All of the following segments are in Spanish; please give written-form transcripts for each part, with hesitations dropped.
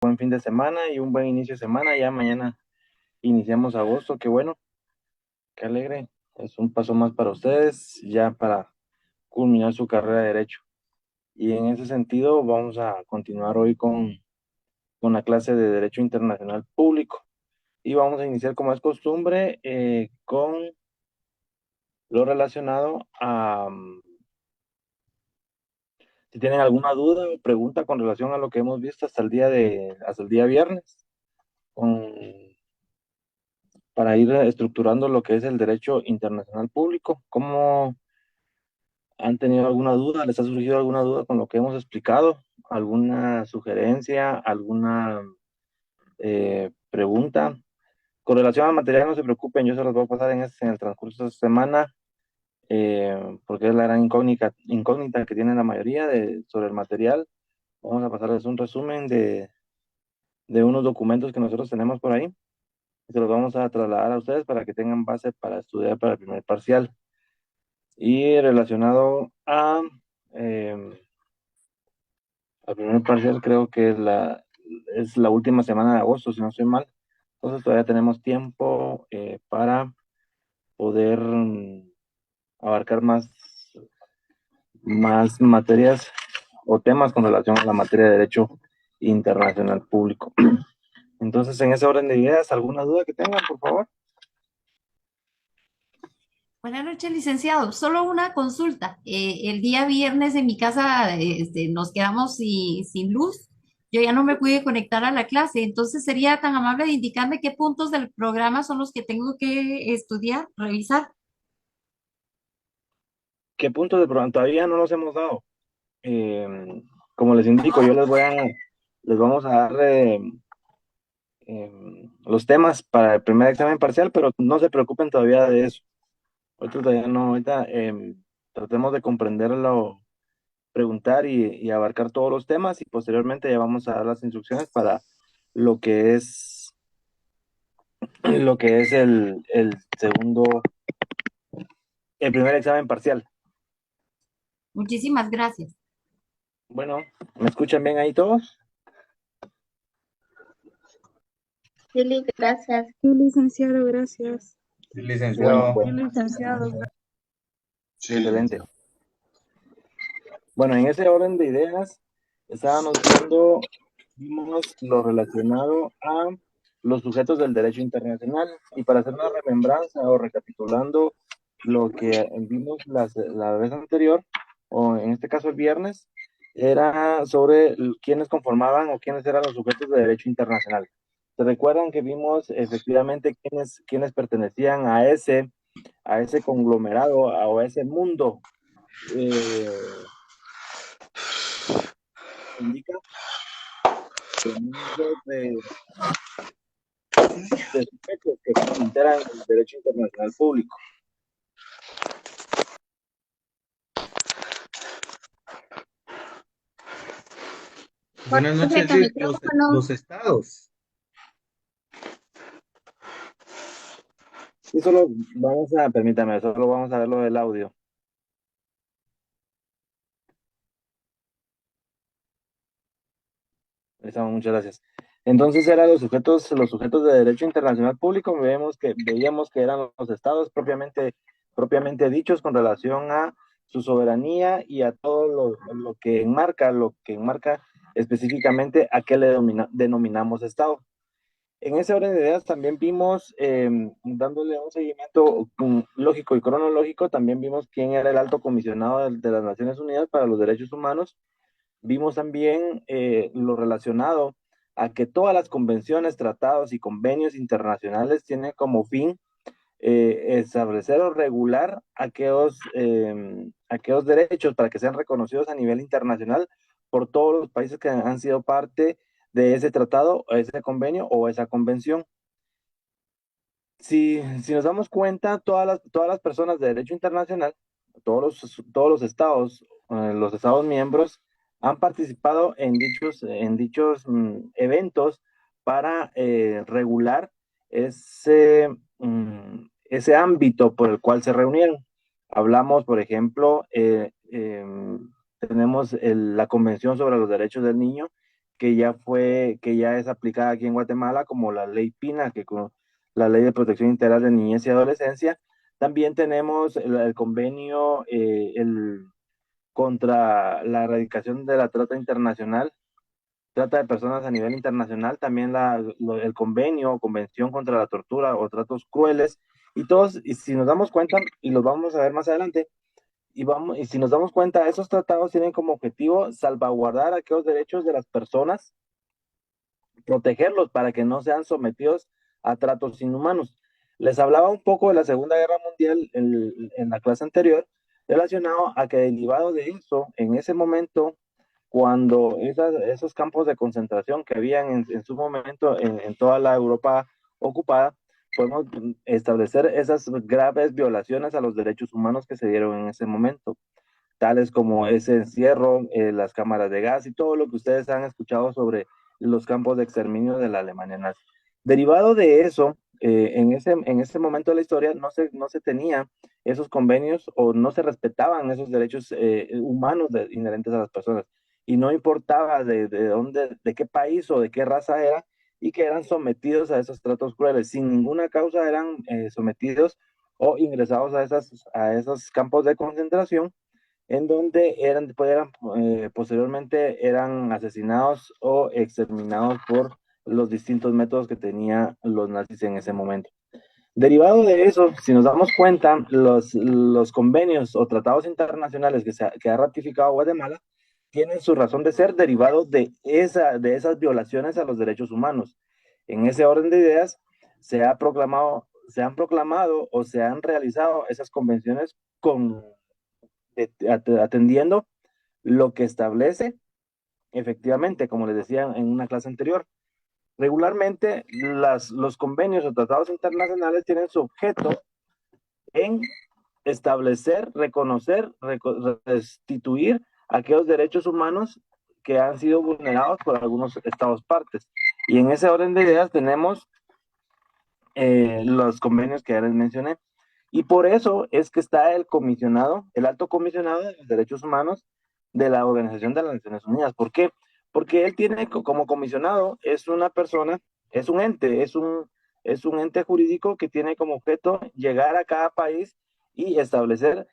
buen fin de semana y un buen inicio de semana. Ya mañana iniciamos agosto, qué bueno, qué alegre. Es un paso más para ustedes, ya para culminar su carrera de Derecho. Y en ese sentido, vamos a continuar hoy con la clase de Derecho Internacional Público. Y vamos a iniciar, como es costumbre, con lo relacionado a, si tienen alguna duda o pregunta con relación a lo que hemos visto hasta el día viernes, con para ir estructurando lo que es el derecho internacional público. ¿Cómo han tenido alguna duda? ¿Les ha surgido alguna duda con lo que hemos explicado? ¿Alguna sugerencia? ¿Alguna pregunta? Con relación al material, no se preocupen, yo se los voy a pasar en el transcurso de esta semana, porque es la gran incógnita que tiene la mayoría sobre el material. Vamos a pasarles un resumen de unos documentos que nosotros tenemos por ahí. Y se los vamos a trasladar a ustedes para que tengan base para estudiar para el primer parcial. Y relacionado eh, al primer parcial, creo que es la última semana de agosto, si no estoy mal. Entonces todavía tenemos tiempo para poder abarcar más materias o temas con relación a la materia de Derecho Internacional Público. Entonces, en ese orden de ideas, ¿alguna duda que tengan, por favor? Buenas noches, licenciado. Solo una consulta. El día viernes en mi casa nos quedamos sin luz. Yo ya no me pude conectar a la clase, entonces sería tan amable de indicarme qué puntos del programa son los que tengo que estudiar, revisar. ¿Qué puntos de programa? Todavía no los hemos dado. Eh, Como les indico, les vamos a dar los temas para el primer examen parcial, pero no se preocupen todavía de eso. Ahorita todavía no, ahorita tratemos de comprenderlo, preguntar y abarcar todos los temas y posteriormente ya vamos a dar las instrucciones para lo que es el el primer examen parcial. Muchísimas gracias. Bueno, ¿me escuchan bien ahí todos? Sí, gracias. Sí, licenciado, gracias. Sí, Bueno, licenciado. Sí, pues, licenciado. Sí, excelente. Bueno, en ese orden de ideas, estábamos vimos lo relacionado a los sujetos del derecho internacional. Y para hacer una remembranza o recapitulando lo que vimos la vez anterior, o en este caso el viernes, era sobre quiénes conformaban o quiénes eran los sujetos de derecho internacional. ¿Se recuerdan que vimos efectivamente quiénes pertenecían a ese conglomerado o a ese mundo? Eh, Indica el mundo de sujetos que integran el derecho internacional público. Buenas noches, Jorge, sí, micrófono. los estados. Y permítame, solo vamos a ver lo del audio. Ahí estamos, muchas gracias. Entonces eran los sujetos de derecho internacional público, veíamos que eran los estados propiamente dichos con relación a su soberanía y a todo lo que enmarca específicamente a qué denominamos estado. En ese orden de ideas también vimos, dándole un seguimiento lógico y cronológico, también vimos quién era el alto comisionado de las Naciones Unidas para los Derechos Humanos. Vimos también lo relacionado a que todas las convenciones, tratados y convenios internacionales tienen como fin establecer o regular aquellos derechos para que sean reconocidos a nivel internacional por todos los países que han sido parte de ese tratado, ese convenio o esa convención. Si nos damos cuenta, todas las personas de derecho internacional, todos los estados miembros, han participado en dichos eventos para regular ese ámbito por el cual se reunieron. Hablamos, por ejemplo, tenemos la Convención sobre los Derechos del Niño, que ya es aplicada aquí en Guatemala, como la ley PINA, la ley de protección integral de niñez y adolescencia. También tenemos el convenio contra la erradicación de la trata internacional, trata de personas a nivel internacional, también el convenio o convención contra la tortura o tratos crueles, y todos, y si nos damos cuenta, y los vamos a ver más adelante, y si nos damos cuenta, esos tratados tienen como objetivo salvaguardar aquellos derechos de las personas, protegerlos para que no sean sometidos a tratos inhumanos. Les hablaba un poco de la Segunda Guerra Mundial en la clase anterior, relacionado a que derivado de eso, en ese momento, cuando esos campos de concentración que habían en su momento en toda la Europa ocupada, podemos establecer esas graves violaciones a los derechos humanos que se dieron en ese momento, tales como ese encierro, las cámaras de gas y todo lo que ustedes han escuchado sobre los campos de exterminio de la Alemania nazi. Derivado de eso, en ese momento de la historia no se tenían esos convenios o no se respetaban esos derechos humanos inherentes a las personas. Y no importaba de dónde, de qué país o de qué raza era, y que eran sometidos a esos tratos crueles. Sin ninguna causa eran sometidos o ingresados a esos campos de concentración, en donde posteriormente eran asesinados o exterminados por los distintos métodos que tenían los nazis en ese momento. Derivado de eso, si nos damos cuenta, los convenios o tratados internacionales que ha ratificado Guatemala tienen su razón de ser derivado de esas violaciones a los derechos humanos. En ese orden de ideas, se han proclamado o se han realizado esas convenciones atendiendo lo que establece, efectivamente, como les decía en una clase anterior, regularmente los convenios o tratados internacionales tienen su objeto en establecer, reconocer, restituir aquellos derechos humanos que han sido vulnerados por algunos estados partes. Y en ese orden de ideas tenemos los convenios que ya les mencioné. Y por eso es que está el alto comisionado de los derechos humanos de la Organización de las Naciones Unidas. ¿Por qué? Porque él tiene como comisionado, es una persona, es un ente, es un ente jurídico que tiene como objeto llegar a cada país y establecer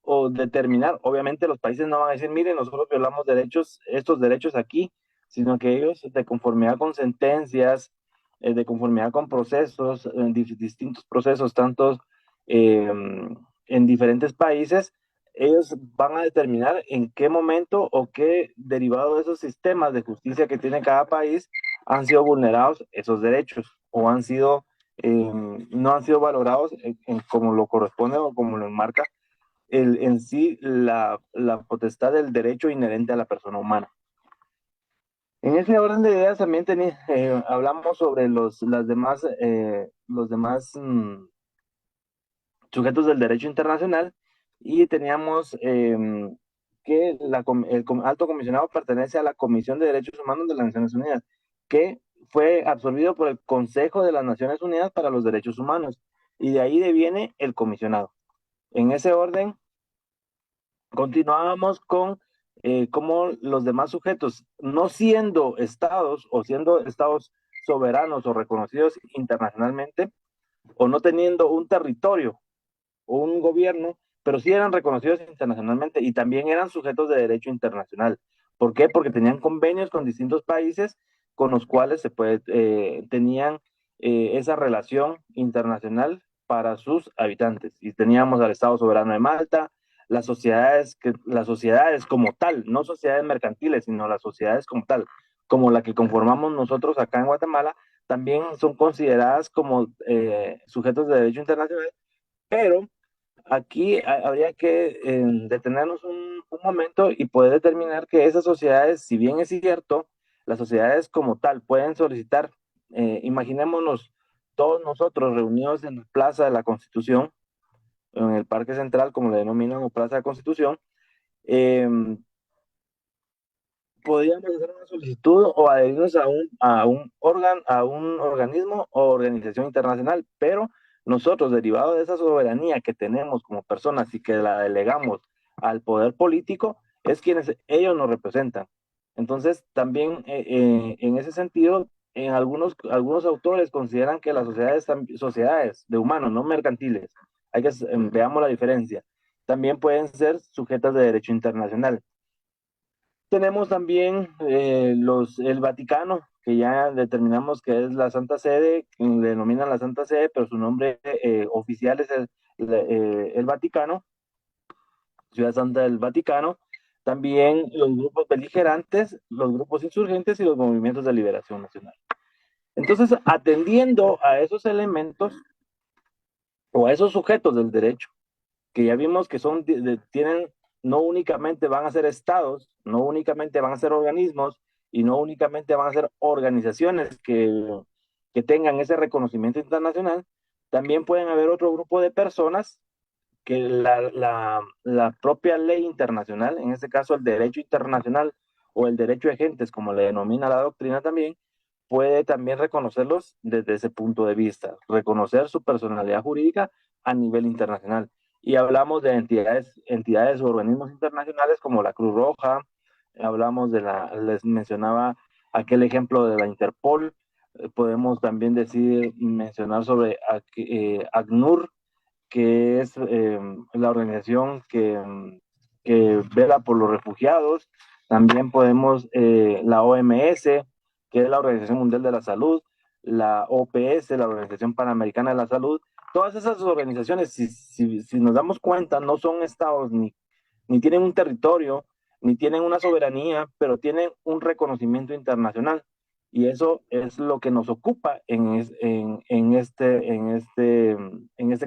o determinar. Obviamente los países no van a decir, miren, nosotros violamos estos derechos aquí, sino que ellos, de conformidad con sentencias, de conformidad con procesos, distintos procesos, tantos en diferentes países, ellos van a determinar en qué momento o qué derivado de esos sistemas de justicia que tiene cada país han sido vulnerados esos derechos o no han sido valorados como lo corresponde o como lo enmarca en sí la potestad del derecho inherente a la persona humana. En ese orden de ideas también hablamos sobre los demás sujetos del derecho internacional, y teníamos que el alto comisionado pertenece a la Comisión de Derechos Humanos de las Naciones Unidas, que fue absorbido por el Consejo de las Naciones Unidas para los Derechos Humanos, y de ahí deviene el comisionado. En ese orden, continuábamos con cómo los demás sujetos, no siendo estados o siendo estados soberanos o reconocidos internacionalmente, o no teniendo un territorio o un gobierno, pero sí eran reconocidos internacionalmente y también eran sujetos de derecho internacional. ¿Por qué? Porque tenían convenios con distintos países con los cuales tenían esa relación internacional para sus habitantes. Y teníamos al Estado Soberano de Malta, las sociedades como tal, no sociedades mercantiles, sino las sociedades como tal, como la que conformamos nosotros acá en Guatemala, también son consideradas como sujetos de derecho internacional, pero aquí habría que detenernos un momento y poder determinar que esas sociedades, si bien es cierto, las sociedades como tal pueden solicitar, imaginémonos todos nosotros reunidos en la Plaza de la Constitución, en el Parque Central, como le denominan, o Plaza de la Constitución, eh, podríamos hacer una solicitud o adherirnos a un organismo o organización internacional, pero nosotros, derivado de esa soberanía que tenemos como personas y que la delegamos al poder político, es quienes ellos nos representan. Entonces, también en ese sentido, en algunos autores consideran que las sociedades, sociedades de humanos, no mercantiles, veamos la diferencia, también pueden ser sujetas de derecho internacional. Tenemos también el Vaticano, que ya determinamos que es la Santa Sede, que le denominan la Santa Sede, pero su nombre oficial es el Vaticano, Ciudad Santa del Vaticano. También los grupos beligerantes, los grupos insurgentes y los movimientos de liberación nacional. Entonces, atendiendo a esos elementos o a esos sujetos del derecho, que ya vimos que tienen, no únicamente van a ser estados, no únicamente van a ser organismos y no únicamente van a ser organizaciones que tengan ese reconocimiento internacional, también pueden haber otro grupo de personas que la propia ley internacional, en este caso el derecho internacional o el derecho de gentes, como le denomina la doctrina también, puede también reconocerlos desde ese punto de vista, reconocer su personalidad jurídica a nivel internacional. Y hablamos de entidades o organismos internacionales como la Cruz Roja, hablamos les mencionaba aquel ejemplo de la Interpol, podemos también mencionar sobre ACNUR, que es la organización que vela por los refugiados. También podemos la OMS, que es la Organización Mundial de la Salud, la OPS, la Organización Panamericana de la Salud. Todas esas organizaciones, si nos damos cuenta, no son estados ni tienen un territorio, ni tienen una soberanía, pero tienen un reconocimiento internacional. Y eso es lo que nos ocupa en este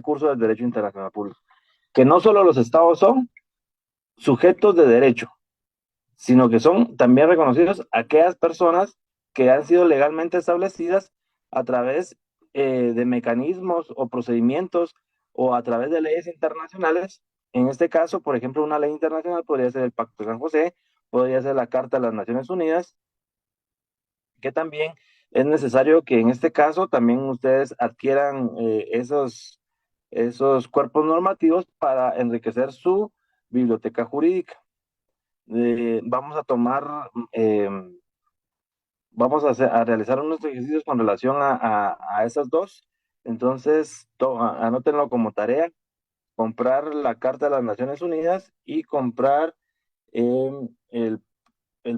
curso del Derecho Internacional Público. Que no solo los estados son sujetos de derecho, sino que son también reconocidos aquellas personas que han sido legalmente establecidas a través de mecanismos o procedimientos o a través de leyes internacionales. En este caso, por ejemplo, una ley internacional podría ser el Pacto de San José, podría ser la Carta de las Naciones Unidas, que también es necesario que en este caso también ustedes adquieran esos cuerpos normativos para enriquecer su biblioteca jurídica. Vamos a tomar, vamos a realizar unos ejercicios con relación a esas dos. Entonces, anótenlo como tarea, comprar la Carta de las Naciones Unidas y comprar el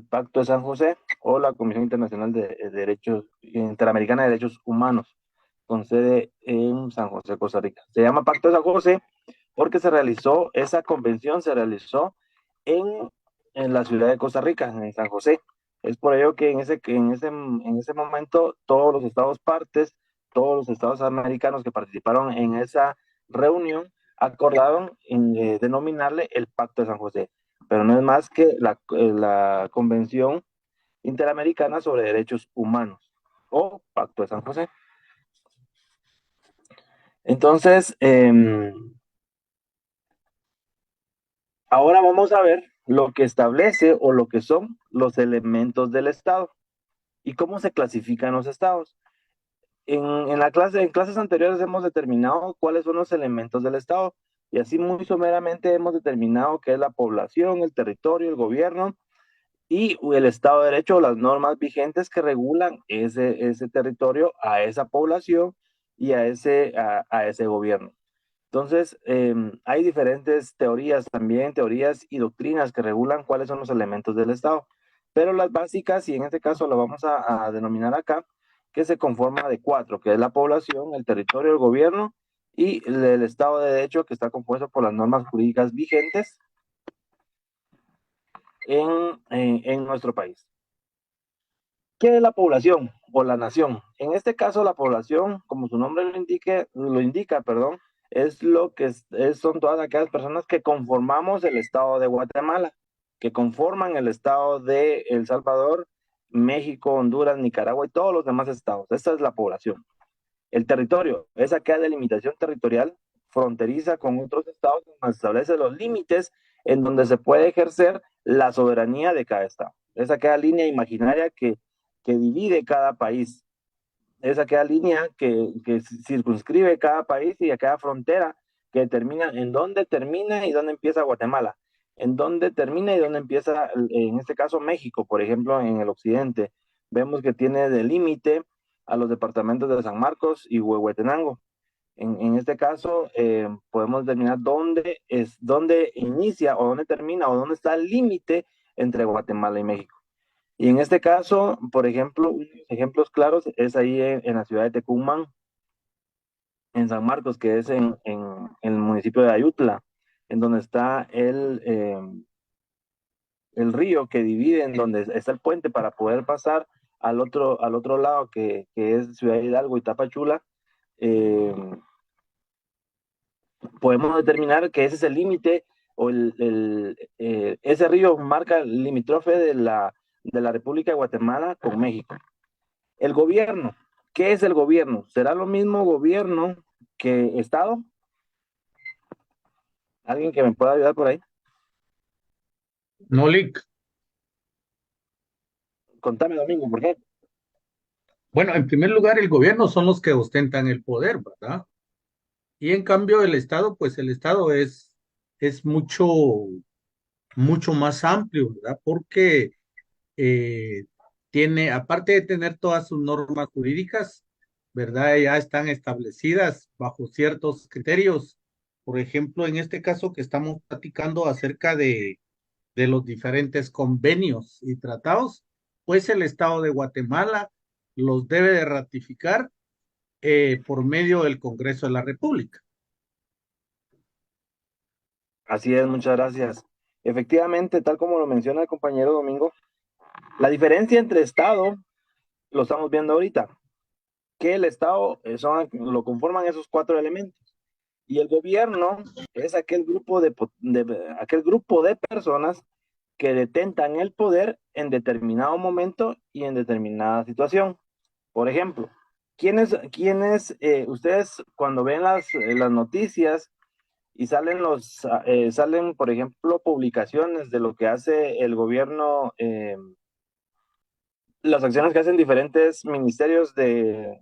Pacto de San José o la Comisión Internacional de Derechos Interamericana de Derechos Humanos, con sede en San José, Costa Rica. Se llama Pacto de San José porque esa convención se realizó en la ciudad de Costa Rica, en San José. Es por ello que en ese momento todos los estados partes, todos los estados americanos que participaron en esa reunión, acordaron denominarle el Pacto de San José, pero no es más que la Convención Interamericana sobre Derechos Humanos o Pacto de San José. Entonces, ahora vamos a ver lo que establece o lo que son los elementos del Estado y cómo se clasifican los estados. En clases anteriores hemos determinado cuáles son los elementos del Estado y así muy someramente hemos determinado qué es la población, el territorio, el gobierno y el Estado de Derecho, las normas vigentes que regulan ese territorio, a esa población y a ese gobierno. Entonces, hay diferentes teorías también, teorías y doctrinas que regulan cuáles son los elementos del Estado, pero las básicas, y en este caso lo vamos a denominar acá, que se conforma de 4, que es la población, el territorio, el gobierno y el Estado de Derecho, que está compuesto por las normas jurídicas vigentes en nuestro país. ¿Qué es la población o la nación? En este caso, la población, como su nombre lo indica, perdón, es lo que son todas aquellas personas que conformamos el estado de Guatemala, que conforman el estado de El Salvador, México, Honduras, Nicaragua y todos los demás estados. Esta es la población. El territorio es aquella delimitación territorial fronteriza con otros estados donde se establece los límites en donde se puede ejercer la soberanía de cada estado. Es aquella línea imaginaria que divide cada país. Es aquella línea que circunscribe cada país y a cada frontera que determina en dónde termina y dónde empieza Guatemala. en dónde termina y dónde empieza, en este caso México, por ejemplo, en el occidente. Vemos que tiene de límite a los departamentos de San Marcos y Huehuetenango. En este caso, podemos determinar dónde inicia o dónde termina o dónde está el límite entre Guatemala y México. Y en este caso, por ejemplo, unos ejemplos claros es ahí en la ciudad de Tecumán, en San Marcos, que es en el municipio de Ayutla, en donde está el río que divide, en donde está el puente para poder pasar al otro lado, que es Ciudad Hidalgo y Tapachula. eh, Podemos determinar que ese es el límite o ese río marca el limítrofe de la República de Guatemala con México. El gobierno, ¿qué es el gobierno? ¿Será lo mismo gobierno que Estado? ¿Alguien que me pueda ayudar por ahí? No, Lick. Contame, Domingo, ¿por qué? Bueno, en primer lugar, el gobierno son los que ostentan el poder, ¿verdad? Y en cambio el Estado, pues el Estado es mucho más amplio, ¿verdad? Porque eh, tiene, aparte de tener todas sus normas jurídicas, ¿verdad? Ya están establecidas bajo ciertos criterios. Por ejemplo, en este caso que estamos platicando acerca de los diferentes convenios y tratados, pues el Estado de Guatemala los debe de ratificar por medio del Congreso de la República. Así es, muchas gracias. Efectivamente, tal como lo menciona el compañero Domingo, la diferencia entre Estado, lo estamos viendo ahorita, que el Estado lo conforman esos cuatro elementos. Y el gobierno es aquel grupo de personas que detentan el poder en determinado momento y en determinada situación. Por ejemplo, ustedes cuando ven las noticias y salen, por ejemplo, publicaciones de lo que hace el gobierno, las acciones que hacen diferentes ministerios del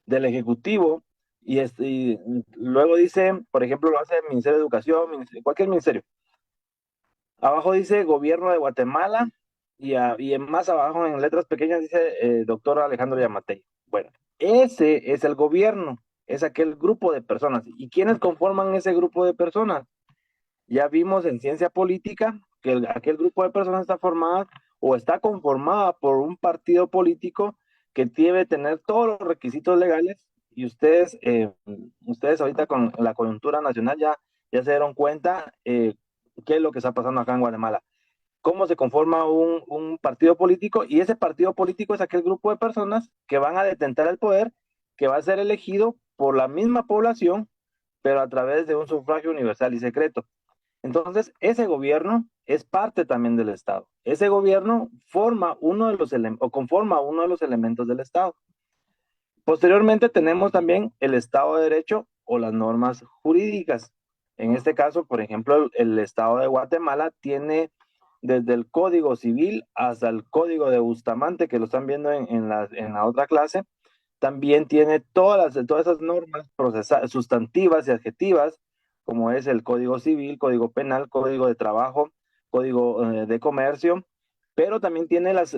Ejecutivo, y luego dice, por ejemplo, lo hace el Ministerio de Educación, cualquier ministerio. Abajo dice Gobierno de Guatemala y más abajo en letras pequeñas dice doctor Alejandro Yamatei. Bueno, ese es el gobierno, es aquel grupo de personas. ¿Y quiénes conforman ese grupo de personas? Ya vimos en ciencia política que aquel grupo de personas está formada o está conformada por un partido político que debe tener todos los requisitos legales y ustedes ahorita con la coyuntura nacional ya se dieron cuenta qué es lo que está pasando acá en Guatemala. Cómo se conforma un partido político y ese partido político es aquel grupo de personas que van a detentar el poder, que va a ser elegido por la misma población, pero a través de un sufragio universal y secreto. Entonces, ese gobierno es parte también del Estado. Ese gobierno forma conforma uno de los elementos del Estado. Posteriormente tenemos también el Estado de Derecho o las normas jurídicas. En este caso, por ejemplo, el Estado de Guatemala tiene desde el Código Civil hasta el Código de Bustamante, que lo están viendo en la otra clase, también tiene todas esas normas sustantivas y adjetivas, como es el Código Civil, Código Penal, Código de Trabajo, Código de Comercio, pero también tiene las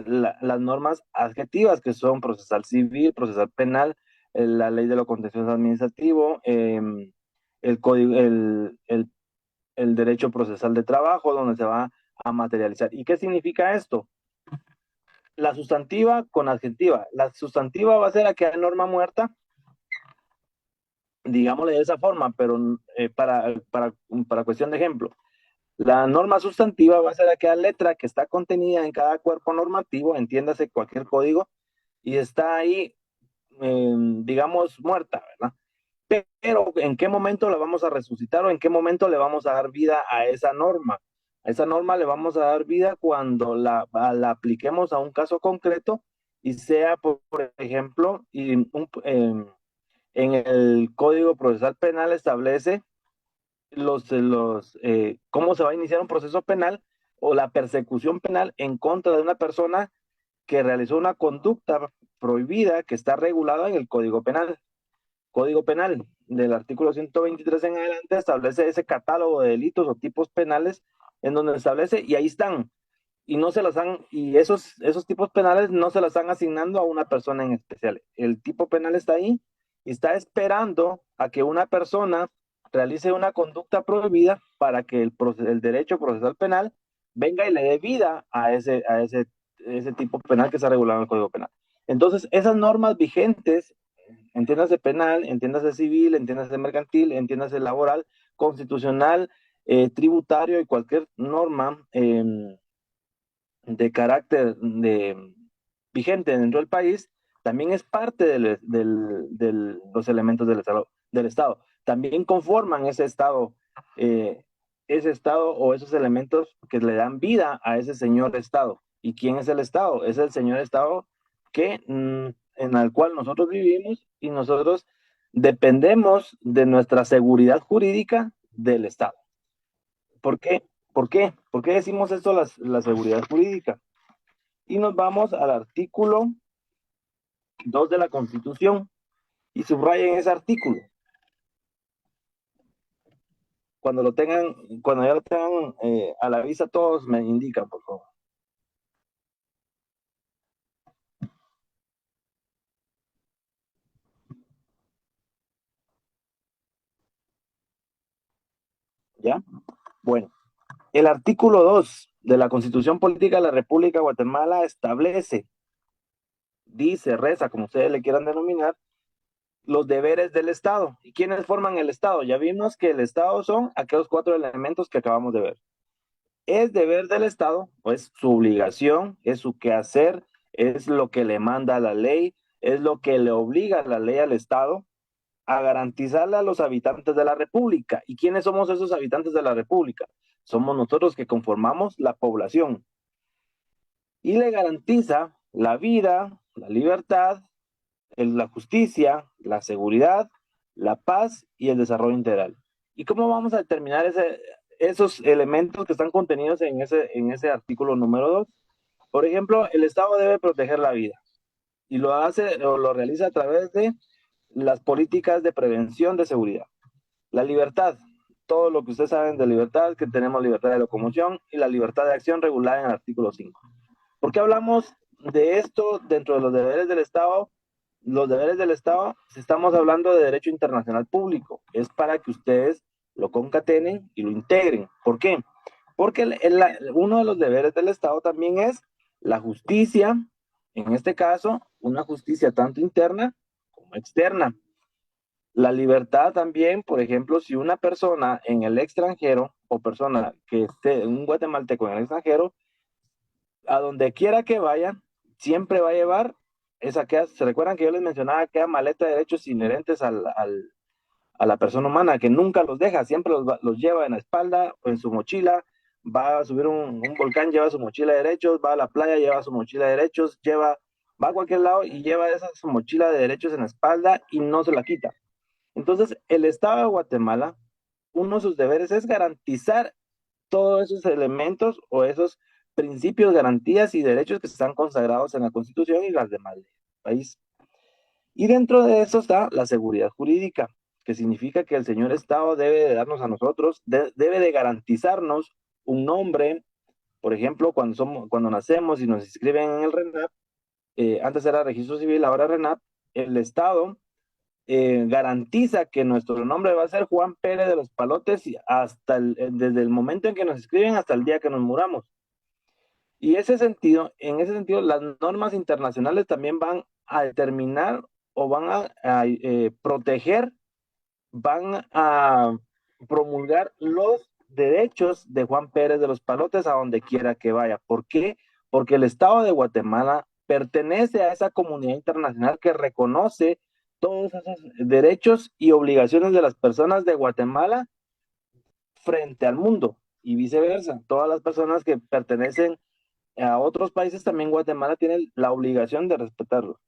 normas adjetivas, que son procesal civil, procesal penal, la ley de lo contencioso administrativo, el, código, el derecho procesal de trabajo, donde se va a materializar. ¿Y qué significa esto? La sustantiva con adjetiva. La sustantiva va a ser aquella norma muerta, digámosle de esa forma, pero para cuestión de ejemplo, la norma sustantiva va a ser aquella letra que está contenida en cada cuerpo normativo, entiéndase cualquier código, y está ahí, digamos, muerta, ¿verdad? Pero ¿en qué momento la vamos a resucitar o en qué momento le vamos a dar vida a esa norma? A esa norma le vamos a dar vida cuando la apliquemos a un caso concreto y sea, por ejemplo, en el Código Procesal Penal establece cómo se va a iniciar un proceso penal o la persecución penal en contra de una persona que realizó una conducta prohibida que está regulada en el Código Penal. Código Penal, del artículo 123 en adelante, establece ese catálogo de delitos o tipos penales en donde establece, y ahí están, y no se las han, y esos tipos penales no se las están asignando a una persona en especial. El tipo penal está ahí y está esperando a que una persona realice una conducta prohibida para que el derecho procesal penal venga y le dé vida a ese tipo penal que está regulado en el Código Penal. Entonces, esas normas vigentes, entiéndase penal, entiéndase civil, entiéndase mercantil, entiéndase laboral, constitucional, tributario y cualquier norma de carácter vigente dentro del país, también es parte de los elementos del Estado. También conforman ese Estado o esos elementos que le dan vida a ese señor Estado. ¿Y quién es el Estado? Es el señor Estado en el cual nosotros vivimos y nosotros dependemos de nuestra seguridad jurídica del Estado. ¿Por qué? ¿Por qué? ¿Por qué decimos esto, la seguridad jurídica? Y nos vamos al artículo 2 de la Constitución y subrayen ese artículo. Cuando ya lo tengan a la vista, todos me indican, por favor. ¿Ya? Bueno, el artículo 2 de la Constitución Política de la República de Guatemala establece, dice, reza, como ustedes le quieran denominar, los deberes del Estado. ¿Y quiénes forman el Estado? Ya vimos que el Estado son aquellos 4 elementos que acabamos de ver. Es deber del Estado, pues su obligación, es su quehacer, es lo que le manda la ley, es lo que le obliga la ley al Estado a garantizarle a los habitantes de la República. ¿Y quiénes somos esos habitantes de la República? Somos nosotros que conformamos la población. Y le garantiza la vida, la libertad, la justicia, la seguridad, la paz y el desarrollo integral. ¿Y cómo vamos a determinar esos elementos que están contenidos en ese artículo número 2? Por ejemplo, el Estado debe proteger la vida y lo hace o lo realiza a través de las políticas de prevención de seguridad. La libertad, todo lo que ustedes saben de libertad, que tenemos libertad de locomoción y la libertad de acción regulada en el artículo 5. ¿Por qué hablamos de esto dentro de los deberes del Estado? Los deberes del Estado, si estamos hablando de derecho internacional público, es para que ustedes lo concatenen y lo integren. ¿Por qué? Porque uno de los deberes del Estado también es la justicia, en este caso, una justicia tanto interna como externa. La libertad también, por ejemplo, si una persona en el extranjero o persona que esté, un guatemalteco en el extranjero, a donde quiera que vaya, siempre va a llevar se recuerdan que yo les mencionaba aquella maleta de derechos inherentes a la persona humana, que nunca los deja, siempre los lleva en la espalda o en su mochila, va a subir un volcán, lleva su mochila de derechos, va a la playa, lleva su mochila de derechos, va a cualquier lado y lleva su mochila de derechos en la espalda y no se la quita. Entonces, el Estado de Guatemala, uno de sus deberes es garantizar todos esos elementos o esos principios, garantías y derechos que están consagrados en la Constitución y las demás leyes del país. Y dentro de eso está la seguridad jurídica, que significa que el señor Estado debe de darnos a nosotros, debe de garantizarnos un nombre. Por ejemplo, cuando nacemos y nos inscriben en el RENAP, antes era registro civil, ahora RENAP, el Estado garantiza que nuestro nombre va a ser Juan Pérez de los Palotes desde el momento en que nos inscriben hasta el día que nos muramos. Y en ese sentido, las normas internacionales también van a determinar o van a proteger, van a promulgar los derechos de Juan Pérez de los Palotes a donde quiera que vaya. ¿Por qué? Porque el Estado de Guatemala pertenece a esa comunidad internacional que reconoce todos esos derechos y obligaciones de las personas de Guatemala frente al mundo y viceversa. Todas las personas que pertenecen a otros países, también Guatemala tiene la obligación de respetarlo.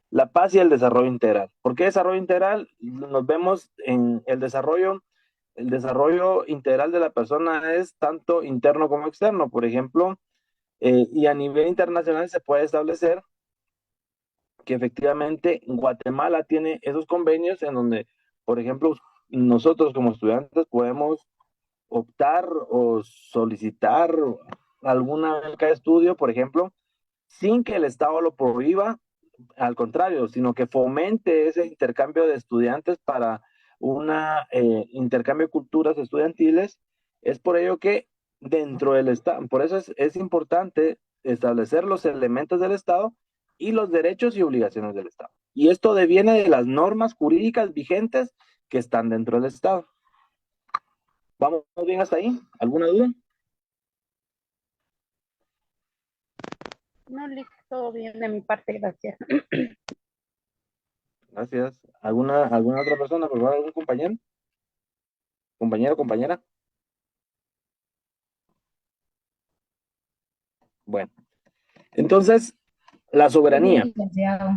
La paz y el desarrollo integral. ¿Por qué desarrollo integral? Nos vemos en el desarrollo integral de la persona es tanto interno como externo. Por ejemplo, y a nivel internacional se puede establecer que efectivamente Guatemala tiene esos convenios en donde, por ejemplo, nosotros como estudiantes podemos optar o solicitar alguna beca de estudio, por ejemplo, sin que el Estado lo prohíba, al contrario, sino que fomente ese intercambio de estudiantes para una intercambio de culturas estudiantiles. Es por ello que dentro del Estado, por eso es importante establecer los elementos del Estado y los derechos y obligaciones del Estado. Y esto deviene de las normas jurídicas vigentes que están dentro del Estado. ¿Vamos bien hasta ahí? ¿Alguna duda? No, Lick, todo bien de mi parte, gracias. Gracias. ¿Alguna otra persona, por favor, algún compañero? ¿Compañero, compañera? Bueno, entonces, la soberanía. Licenciado.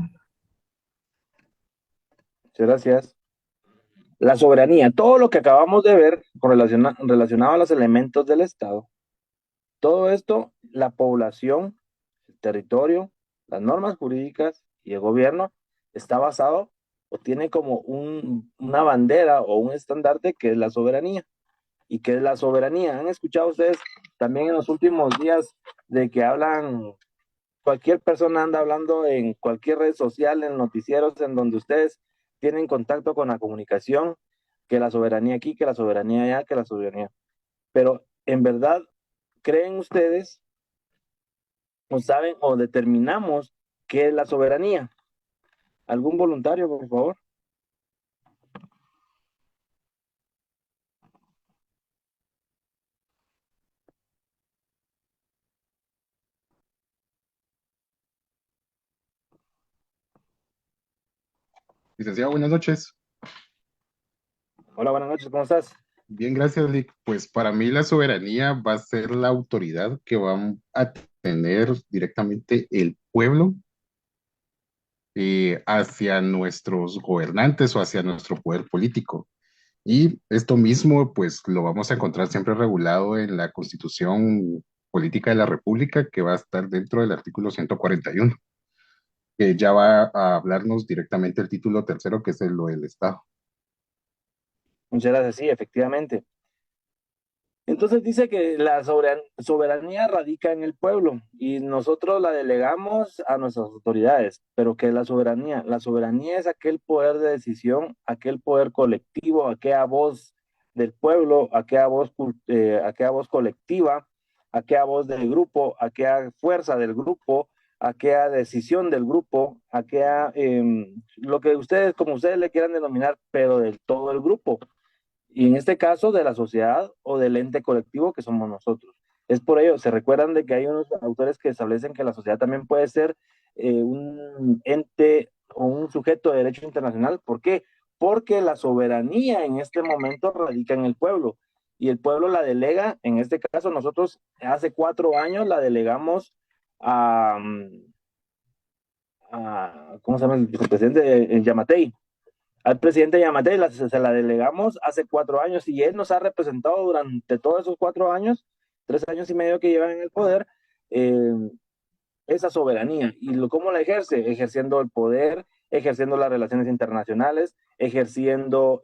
Muchas gracias. La soberanía, todo lo que acabamos de ver relacionado a los elementos del Estado, todo esto, la población, el territorio, las normas jurídicas y el gobierno está basado o tiene como una bandera o un estandarte que es la soberanía. ¿Y qué es la soberanía? ¿Han escuchado ustedes también en los últimos días de que hablan, cualquier persona anda hablando en cualquier red social, en noticieros, en donde ustedes tienen contacto con la comunicación, que la soberanía aquí, que la soberanía allá, que la soberanía? Pero en verdad, ¿creen ustedes o saben o determinamos qué es la soberanía? ¿Algún voluntario, por favor? Licenciado, buenas noches. Hola, buenas noches, ¿cómo estás? Bien, gracias, Lick. Pues para mí la soberanía va a ser la autoridad que va a tener directamente el pueblo hacia nuestros gobernantes o hacia nuestro poder político. Y esto mismo, pues lo vamos a encontrar siempre regulado en la Constitución Política de la República, que va a estar dentro del artículo 141, que ya va a hablarnos directamente el título tercero, que es lo del Estado. Muchas gracias, sí, efectivamente. Entonces dice que la soberanía radica en el pueblo y nosotros la delegamos a nuestras autoridades, pero que la soberanía es aquel poder de decisión, aquel poder colectivo, aquella voz del pueblo, aquella voz colectiva, aquella voz del grupo, aquella fuerza del grupo, aquella decisión del grupo, aquella, lo que ustedes, como ustedes le quieran denominar, pero del todo el grupo y en este caso de la sociedad o del ente colectivo que somos nosotros. Es por ello, se recuerdan de que hay unos autores que establecen que la sociedad también puede ser un ente o un sujeto de derecho internacional. ¿Por qué? Porque la soberanía en este momento radica en el pueblo y el pueblo la delega, en este caso nosotros hace 4 años la delegamos a ¿cómo se llama el presidente? Yamatei. Al presidente Yamatei se la delegamos hace 4 años y él nos ha representado durante todos esos 4 años, 3 años y medio que llevan en el poder, eh, esa soberanía. ¿Y cómo la ejerce? Ejerciendo el poder, ejerciendo las relaciones internacionales, ejerciendo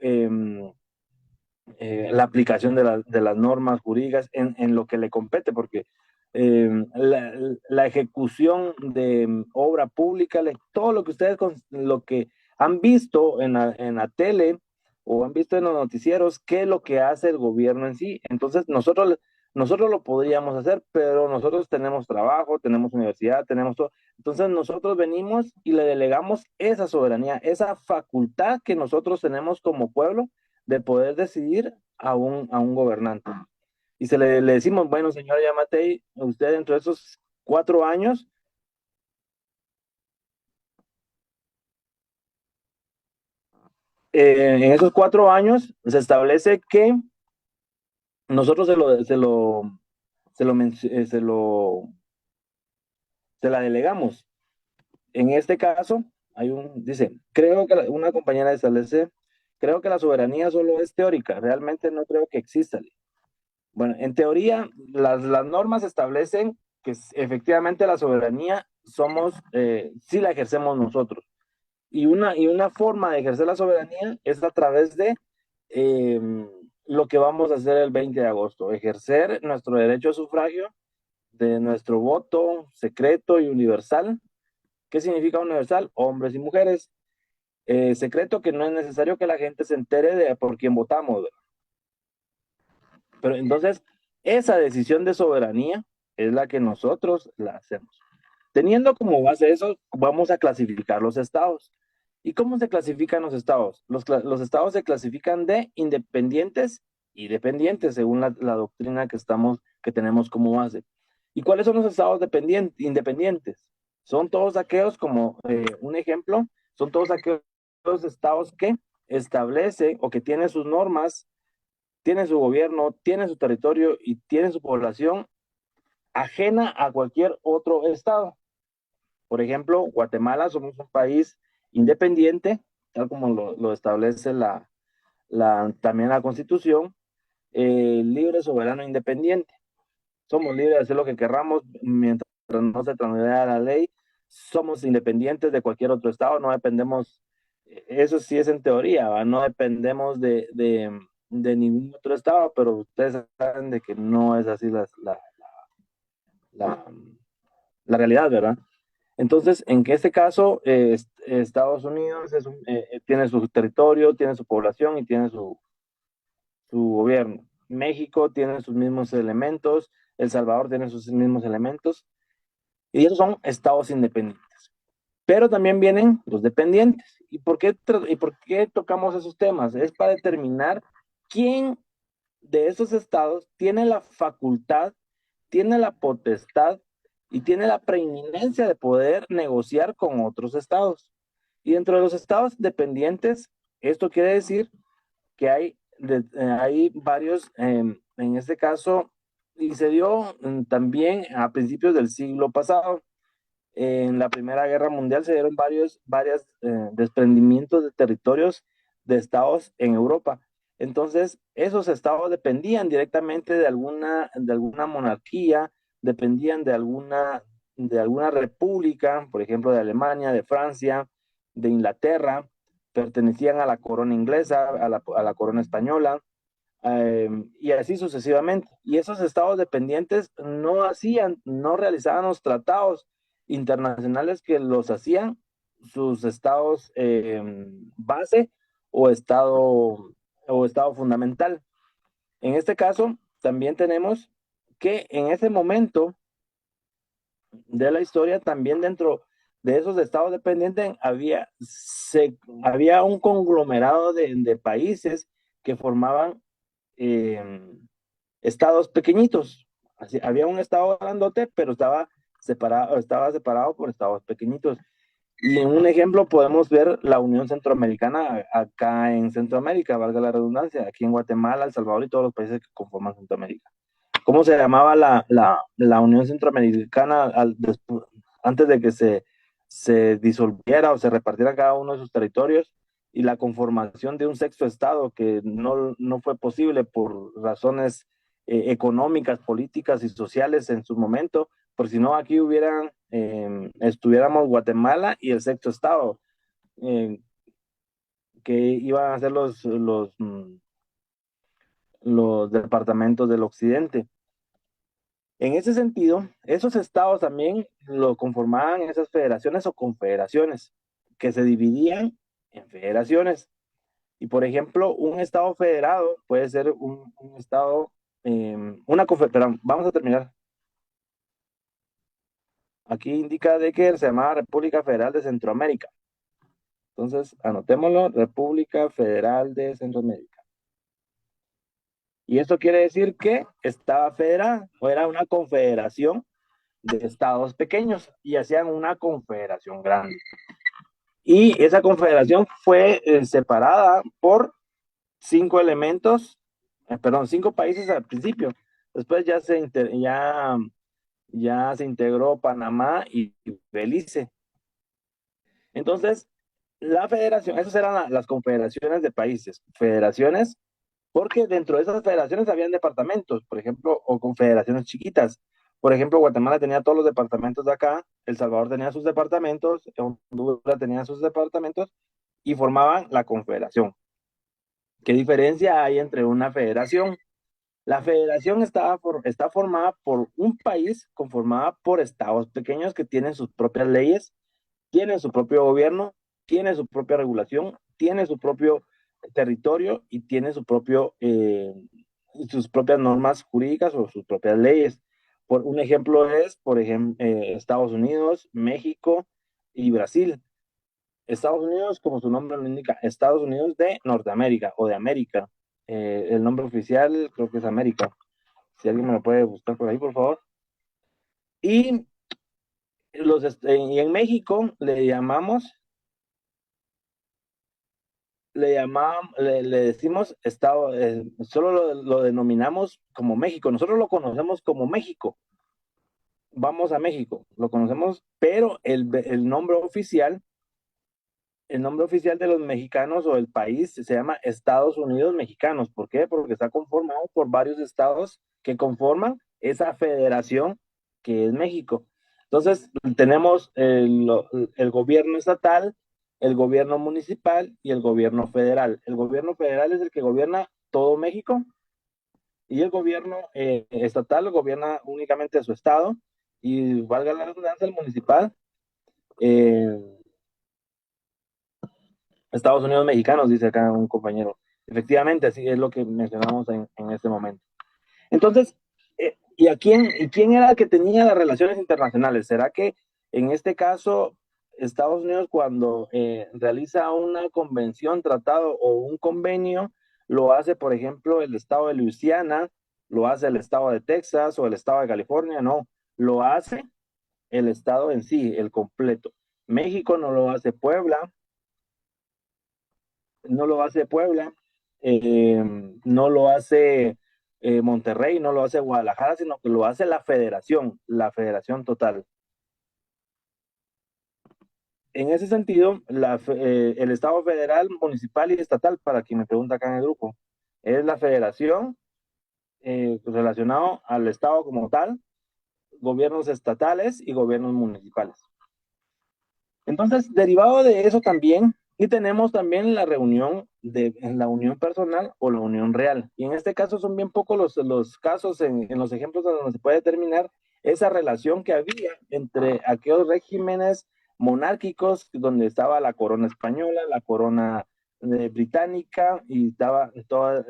la aplicación de las normas jurídicas en lo que le compete, porque la ejecución de obra pública, todo lo que ustedes, lo que han visto en la tele o han visto en los noticieros, qué es lo que hace el gobierno en sí. Entonces, nosotros lo podríamos hacer, pero nosotros tenemos trabajo, tenemos universidad, tenemos todo. Entonces, nosotros venimos y le delegamos esa soberanía, esa facultad que nosotros tenemos como pueblo de poder decidir a un gobernante. Y le decimos, bueno, señor Yamatei, usted dentro de esos 4 años, en esos 4 años se establece que nosotros se la delegamos. En este caso, dice, creo que una compañera establece, creo que la soberanía solo es teórica, realmente no creo que exista. Bueno, en teoría, las normas establecen que efectivamente la soberanía sí la ejercemos nosotros. Y una forma de ejercer la soberanía es a través de eh, lo que vamos a hacer el 20 de agosto, ejercer nuestro derecho a sufragio, de nuestro voto secreto y universal. ¿Qué significa universal? Hombres y mujeres. Secreto, que no es necesario que la gente se entere de por quién votamos, ¿verdad? Pero entonces, esa decisión de soberanía es la que nosotros la hacemos. Teniendo como base eso, vamos a clasificar los estados. ¿Y cómo se clasifican los estados? Los estados se clasifican de independientes y dependientes, según la doctrina que tenemos como base. ¿Y cuáles son los estados independientes? Son todos aquellos, como un ejemplo, son todos aquellos estados que establece o que tienen sus normas, tienen su gobierno, tienen su territorio y tienen su población ajena a cualquier otro estado. Por ejemplo, Guatemala somos un país independiente, tal como lo establece también la Constitución, libre, soberano, independiente. Somos libres de hacer lo que querramos mientras no se transgreda la ley. Somos independientes de cualquier otro estado, no dependemos, eso sí es en teoría, ¿va? No dependemos de ningún otro estado, pero ustedes saben de que no es así la, la realidad, ¿verdad? Entonces, en este caso, Estados Unidos tiene su territorio, tiene su población y tiene su gobierno. México tiene sus mismos elementos, El Salvador tiene sus mismos elementos, y esos son estados independientes. Pero también vienen los dependientes. ¿Y por qué tocamos esos temas? Es para determinar quién de esos estados tiene la facultad, tiene la potestad y tiene la preeminencia de poder negociar con otros estados. Y dentro de los estados dependientes, esto quiere decir que hay varios, en este caso, y se dio también a principios del siglo pasado. En la Primera Guerra Mundial se dieron varios desprendimientos de territorios de estados en Europa. Entonces, esos estados dependían directamente de alguna monarquía, dependían de alguna república, por ejemplo, de Alemania, de Francia, de Inglaterra, pertenecían a la corona inglesa, a la corona española, y así sucesivamente. Y esos estados dependientes no realizaban los tratados internacionales que los hacían sus estados base o estado fundamental. En este caso, también tenemos que en ese momento de la historia, también dentro de esos estados dependientes había un conglomerado de países que formaban estados pequeñitos. Había un estado grandote, pero estaba separado por estados pequeñitos. Y en un ejemplo podemos ver la Unión Centroamericana acá en Centroamérica, valga la redundancia, aquí en Guatemala, El Salvador y todos los países que conforman Centroamérica. ¿Cómo se llamaba la Unión Centroamericana antes de que se disolviera o se repartiera cada uno de sus territorios? Y la conformación de un sexto estado que no fue posible por razones económicas, políticas y sociales en su momento, por si no aquí estuviéramos Guatemala y el sexto estado, que iban a ser los departamentos del occidente. En ese sentido, esos estados también lo conformaban esas federaciones o confederaciones que se dividían en federaciones. Y por ejemplo, un estado federado puede ser un estado, perdón, vamos a terminar. Aquí indica de que se llamaba República Federal de Centroamérica. Entonces, anotémoslo, República Federal de Centroamérica. Y esto quiere decir que estaba federada o era una confederación de estados pequeños y hacían una confederación grande. Y esa confederación fue separada por 5 países al principio. Después ya se integró Panamá y Belice. Entonces, la federación, esas eran las confederaciones de países, porque dentro de esas federaciones habían departamentos, por ejemplo, o confederaciones chiquitas. Por ejemplo, Guatemala tenía todos los departamentos de acá, El Salvador tenía sus departamentos, Honduras tenía sus departamentos y formaban la confederación. ¿Qué diferencia hay entre una federación? La federación está formada por un país conformada por estados pequeños que tienen sus propias leyes, tienen su propio gobierno, tienen su propia regulación, tienen su propio territorio y tienen sus propias normas jurídicas o sus propias leyes. Un ejemplo es, por ejemplo, Estados Unidos, México y Brasil. Estados Unidos, como su nombre lo indica, Estados Unidos de Norteamérica o de América. El nombre oficial creo que es América. Si alguien me lo puede buscar por ahí, por favor. Y, y en México le decimos Estado, solo lo denominamos como México. Nosotros lo conocemos como México. Vamos a México, lo conocemos, pero el nombre oficial de los mexicanos o del país se llama Estados Unidos Mexicanos. ¿Por qué? Porque está conformado por varios estados que conforman esa federación que es México. Entonces, tenemos el gobierno estatal, el gobierno municipal y el gobierno federal. El gobierno federal es el que gobierna todo México y el gobierno estatal gobierna únicamente su estado y, valga la redundancia, el municipal. Estados Unidos mexicanos, dice acá un compañero. Efectivamente, así es lo que mencionamos en este momento. Entonces, ¿quién era el que tenía las relaciones internacionales? ¿Será que en este caso Estados Unidos cuando realiza una convención, tratado o un convenio, lo hace, por ejemplo, el estado de Luisiana, lo hace el estado de Texas o el estado de California? No, lo hace el estado en sí, el completo. México no lo hace Puebla, no lo hace Puebla, no lo hace Monterrey, no lo hace Guadalajara, sino que lo hace la federación total. En ese sentido, el Estado federal, municipal y estatal, para quien me pregunta acá en el grupo, es la federación relacionado al Estado como tal, gobiernos estatales y gobiernos municipales. Entonces, derivado de eso también, y tenemos también la unión personal o la unión real. Y en este caso son bien pocos los casos en los ejemplos donde se puede determinar esa relación que había entre aquellos regímenes monárquicos donde estaba la corona española, la corona británica y estaba toda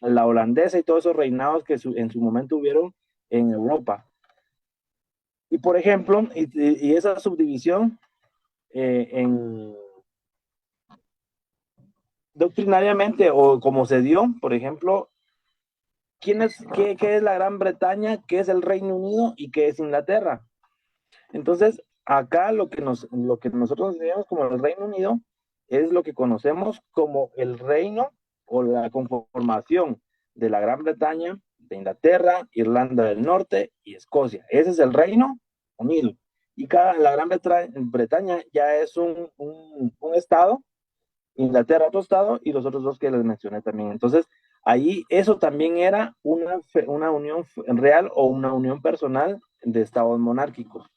la holandesa y todos esos reinados que en su momento hubieron en Europa. Y por ejemplo, y esa subdivisión doctrinariamente o como se dio, por ejemplo, qué es la Gran Bretaña, qué es el Reino Unido y qué es Inglaterra? Entonces, acá lo que nosotros entendemos como el Reino Unido es lo que conocemos como el reino o la conformación de la Gran Bretaña, de Inglaterra, Irlanda del Norte y Escocia. Ese es el Reino Unido. Y la Gran Bretaña ya es un estado, Inglaterra otro estado y los otros dos que les mencioné también. Entonces, ahí eso también era una unión real o una unión personal de estados monárquicos.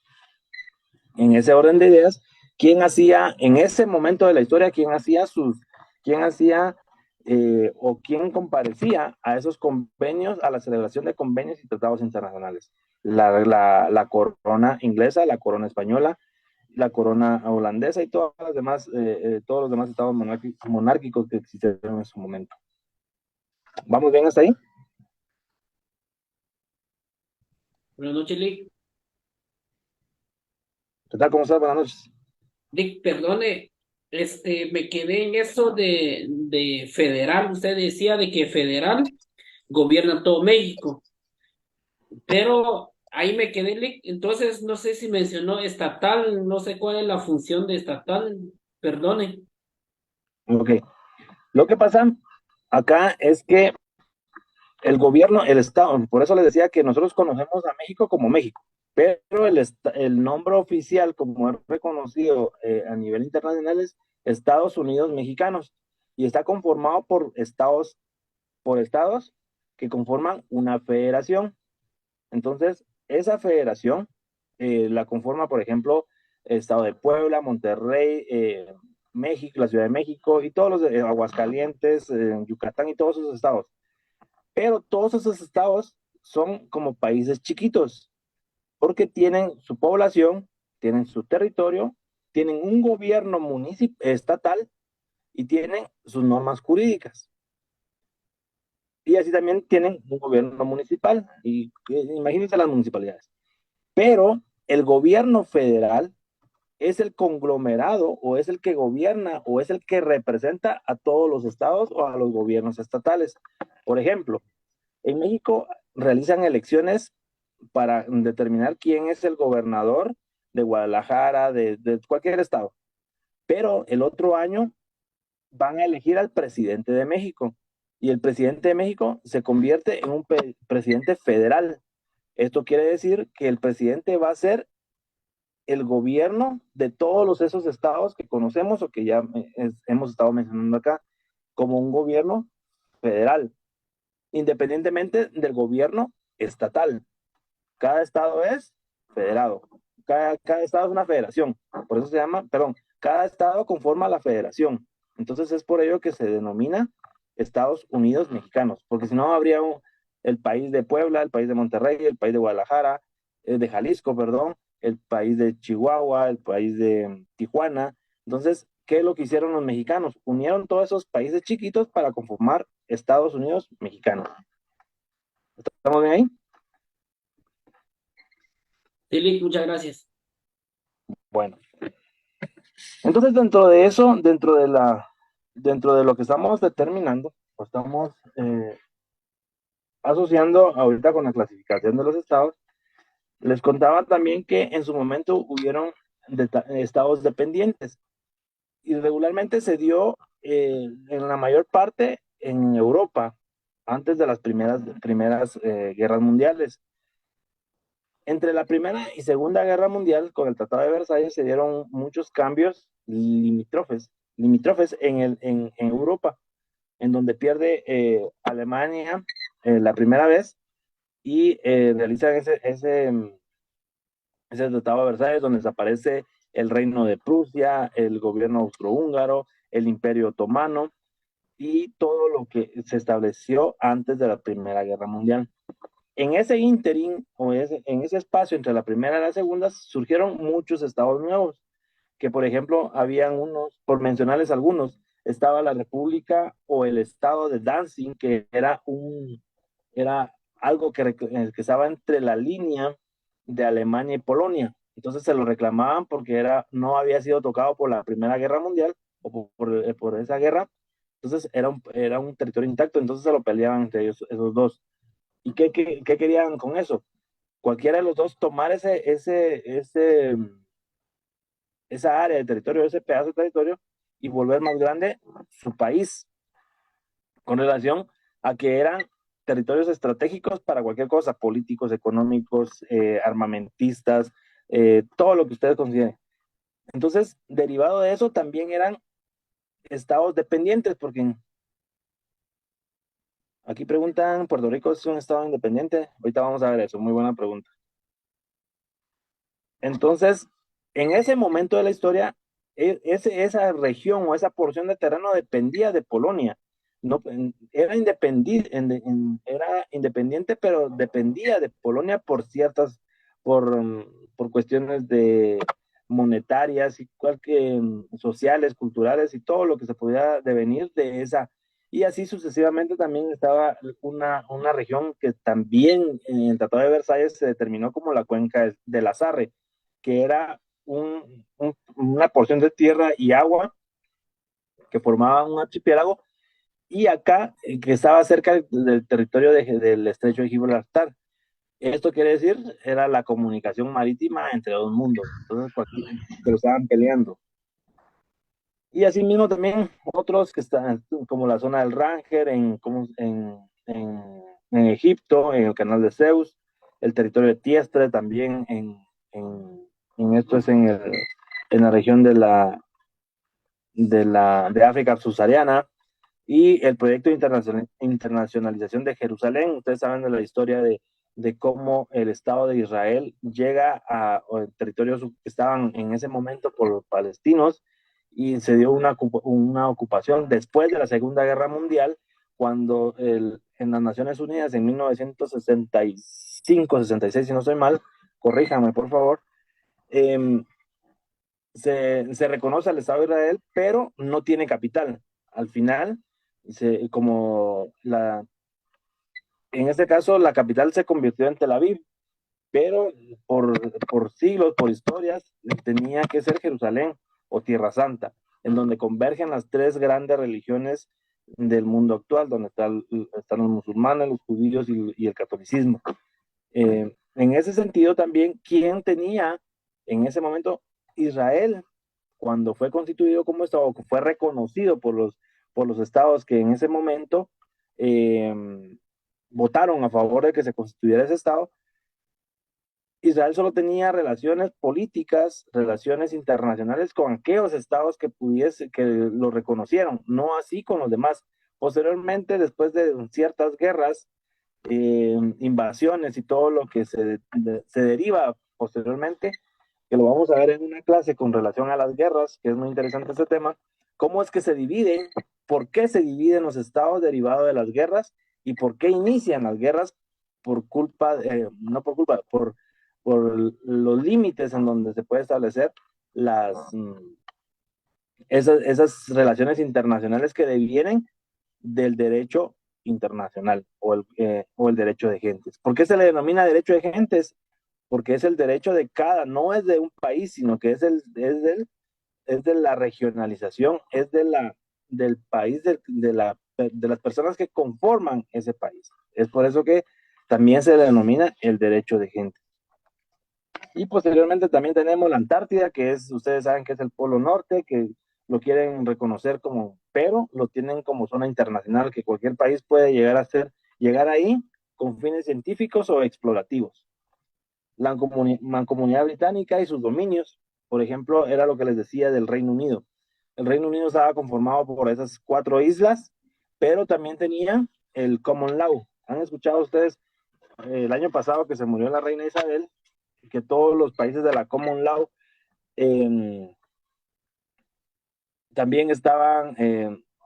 En ese orden de ideas, ¿quién hacía en ese momento de la historia, quién comparecía a esos convenios, a la celebración de convenios y tratados internacionales? La corona inglesa, la corona española, la corona holandesa y todos los demás estados monárquicos que existieron en su momento. ¿Vamos bien hasta ahí? Buenas noches, Lick. ¿Qué tal? ¿Cómo estás? Buenas noches. Lick, perdone, me quedé en eso de federal. Usted decía de que federal gobierna todo México, pero ahí me quedé, Lick. Entonces no sé si mencionó estatal, no sé cuál es la función de estatal, perdone. Ok. Lo que pasa acá es que el gobierno, el Estado, por eso les decía que nosotros conocemos a México como México, pero el nombre oficial, como es reconocido a nivel internacional, es Estados Unidos Mexicanos y está conformado por estados que conforman una federación. Entonces, esa federación la conforma, por ejemplo, el estado de Puebla, Monterrey, México, la Ciudad de México y todos los de Aguascalientes, Yucatán y todos esos estados. Pero todos esos estados son como países chiquitos, porque tienen su población, tienen su territorio, tienen un gobierno estatal y tienen sus normas jurídicas. Y así también tienen un gobierno municipal. Y imagínense las municipalidades. Pero el gobierno federal es el conglomerado o es el que gobierna o es el que representa a todos los estados o a los gobiernos estatales. Por ejemplo, en México realizan elecciones para determinar quién es el gobernador de Guadalajara, de cualquier estado. Pero el otro año van a elegir al presidente de México y el presidente de México se convierte en un presidente federal. Esto quiere decir que el presidente va a ser el gobierno de todos esos estados que conocemos o que ya hemos estado mencionando acá como un gobierno federal, independientemente del gobierno estatal. Cada estado es federado. Cada estado es una federación. Por eso se llama, perdón, cada estado conforma la federación. Entonces es por ello que se denomina Estados Unidos Mexicanos, porque si no habría el país de Puebla, el país de Monterrey, el país de Guadalajara, de Jalisco, perdón, el país de Chihuahua, el país de Tijuana. Entonces, ¿qué es lo que hicieron los mexicanos? Unieron todos esos países chiquitos para conformar Estados Unidos Mexicanos. ¿Estamos bien ahí? Sí, Lick, muchas gracias. Bueno, entonces dentro de eso, dentro de lo que estamos determinando, o estamos asociando ahorita con la clasificación de los estados, les contaba también que en su momento hubieron estados dependientes y regularmente se dio en la mayor parte en Europa, antes de las primeras guerras mundiales. Entre la Primera y Segunda Guerra Mundial, con el Tratado de Versalles, se dieron muchos cambios limítrofes en Europa, en donde pierde Alemania la primera vez y realizan ese Tratado de Versalles, donde desaparece el Reino de Prusia, el gobierno austrohúngaro, el Imperio Otomano y todo lo que se estableció antes de la Primera Guerra Mundial. En ese ínterin, en ese espacio entre la primera y la segunda, surgieron muchos estados nuevos, que por ejemplo, habían unos, por mencionarles algunos, estaba la República o el estado de Danzig, que era algo que estaba entre la línea de Alemania y Polonia. Entonces se lo reclamaban porque no había sido tocado por la Primera Guerra Mundial o por esa guerra. Entonces era un territorio intacto, entonces se lo peleaban entre ellos, esos dos. ¿Y qué querían con eso? Cualquiera de los dos tomar esa área de territorio, ese pedazo de territorio y volver más grande su país con relación a que eran territorios estratégicos para cualquier cosa, políticos, económicos, armamentistas, todo lo que ustedes consideren. Entonces, derivado de eso, también eran estados dependientes, porque aquí preguntan, ¿Puerto Rico es un estado independiente? Ahorita vamos a ver eso, muy buena pregunta. Entonces, en ese momento de la historia, esa región o esa porción de terreno dependía de Polonia. No, era independiente, pero dependía de Polonia por por cuestiones monetarias y sociales, culturales y todo lo que se podía devenir de esa. Y así sucesivamente también estaba una región que también en el Tratado de Versalles se determinó como la cuenca de la Sarre, que era una porción de tierra y agua que formaba un archipiélago, y acá, que estaba cerca del territorio del estrecho de Gibraltar. Esto quiere decir, era la comunicación marítima entre dos mundos, entonces pero estaban peleando. Y asimismo también otros que están, como la zona del Ranger, en Egipto, en el canal de Zeus, el territorio de Tiestre también esto es en la región de África subsahariana, y el proyecto de internacionalización de Jerusalén. Ustedes saben de la historia de cómo el Estado de Israel llega a territorios que estaban en ese momento por los palestinos y se dio una ocupación después de la Segunda Guerra Mundial, cuando en las Naciones Unidas en 1965-66, si no estoy mal, corríjame por favor, eh, se reconoce al Estado de Israel, pero no tiene capital. Al final, en este caso, la capital se convirtió en Tel Aviv, pero por siglos, por historias, tenía que ser Jerusalén o Tierra Santa, en donde convergen las tres grandes religiones del mundo actual, donde están los musulmanes, los judíos y el catolicismo. En ese sentido también, ¿quién tenía en ese momento Israel cuando fue constituido como Estado, fue reconocido por los estados que en ese momento eh, votaron a favor de que se constituyera ese Estado? Israel solo tenía relaciones políticas, relaciones internacionales con aquellos estados que lo reconocieron, no así con los demás. Posteriormente, después de ciertas guerras, invasiones y todo lo que se deriva posteriormente, que lo vamos a ver en una clase con relación a las guerras, que es muy interesante ese tema, cómo es que se dividen, por qué se dividen los estados derivados de las guerras y por qué inician las guerras por culpa, no por culpa, por los límites en donde se puede establecer esas relaciones internacionales que devienen del derecho internacional o el derecho de gentes. ¿Por qué se le denomina derecho de gentes? Porque es el derecho de cada, no es de un país, sino que es de la regionalización, es del país, de las personas que conforman ese país. Es por eso que también se le denomina el derecho de gentes. Y posteriormente también tenemos la Antártida, ustedes saben que es el Polo Norte, que lo quieren reconocer pero lo tienen como zona internacional, que cualquier país puede llegar ahí con fines científicos o explorativos. La Mancomunidad Británica y sus dominios, por ejemplo, era lo que les decía del Reino Unido. El Reino Unido estaba conformado por esas 4 islas, pero también tenía el Common Law. ¿Han escuchado ustedes el año pasado que se murió la reina Isabel? Que todos los países de la Common Law también estaban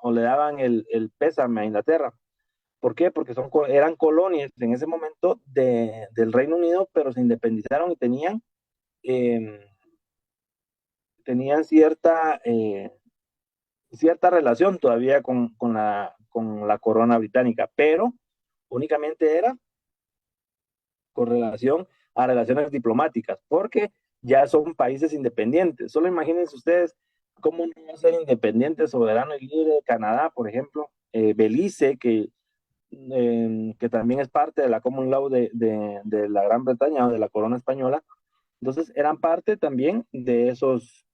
o le daban el pésame a Inglaterra. ¿Por qué? Porque eran colonias en ese momento del Reino Unido, pero se independizaron y tenían cierta relación todavía con la corona británica, pero únicamente era con relación a relaciones diplomáticas, porque ya son países independientes. Solo imagínense ustedes cómo no va a ser independiente, soberano y libre Canadá, por ejemplo, Belice, que también es parte de la Common Law de la Gran Bretaña o de la corona española. Entonces eran parte también de esos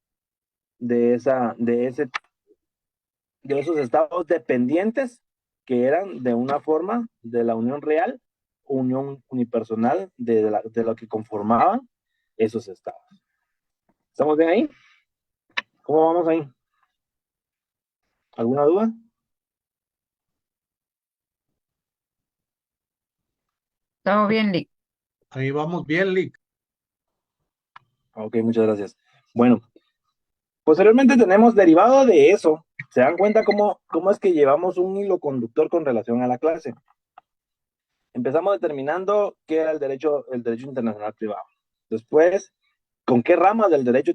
estados dependientes que eran de una forma de la unión real, unión unipersonal de lo que conformaban esos estados. ¿Estamos bien ahí? ¿Cómo vamos ahí? ¿Alguna duda? Todo bien, Lick. Ahí vamos bien, Lick. Ok, muchas gracias. Bueno, posteriormente tenemos derivado de eso. ¿Se dan cuenta cómo es que llevamos un hilo conductor con relación a la clase? Empezamos determinando qué era el derecho internacional privado. Después, con qué ramas del derecho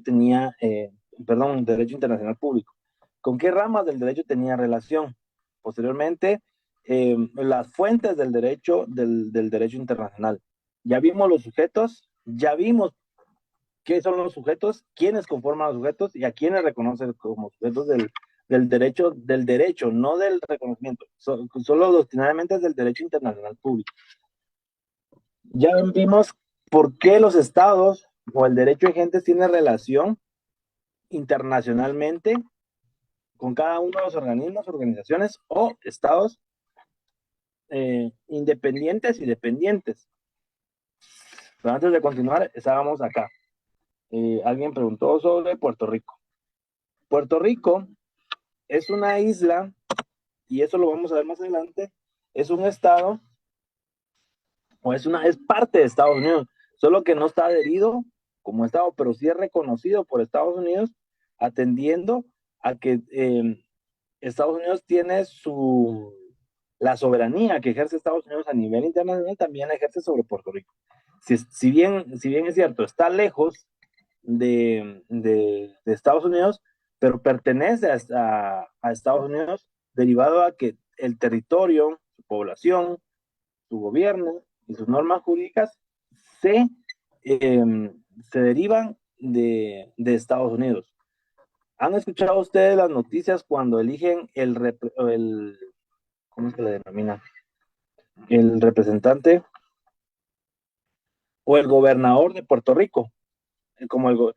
derecho internacional público. ¿Con qué ramas del derecho tenía relación? Posteriormente, las fuentes del derecho internacional. Ya vimos los sujetos, ya vimos qué son los sujetos, quiénes conforman los sujetos y a quiénes reconocen como sujetos del derecho, no del reconocimiento, solo doctrinariamente del derecho internacional público. Ya vimos por qué los estados o el derecho de gentes tiene relación internacionalmente con cada uno de los organismos, organizaciones o estados independientes y dependientes. Pero antes de continuar, estábamos acá. Alguien preguntó sobre Puerto Rico. Puerto Rico es una isla, y eso lo vamos a ver más adelante, es un estado o es parte de Estados Unidos, solo que no está adherido como Estado, pero sí es reconocido por Estados Unidos, atendiendo a que Estados Unidos tiene la soberanía que ejerce Estados Unidos a nivel internacional, también la ejerce sobre Puerto Rico. Si bien es cierto, está lejos de Estados Unidos, pero pertenece a Estados Unidos, derivado a que el territorio, su población, su gobierno y sus normas jurídicas se, se derivan de Estados Unidos. ¿Han escuchado ustedes las noticias cuando eligen ¿cómo se le denomina? El representante o el gobernador de Puerto Rico, como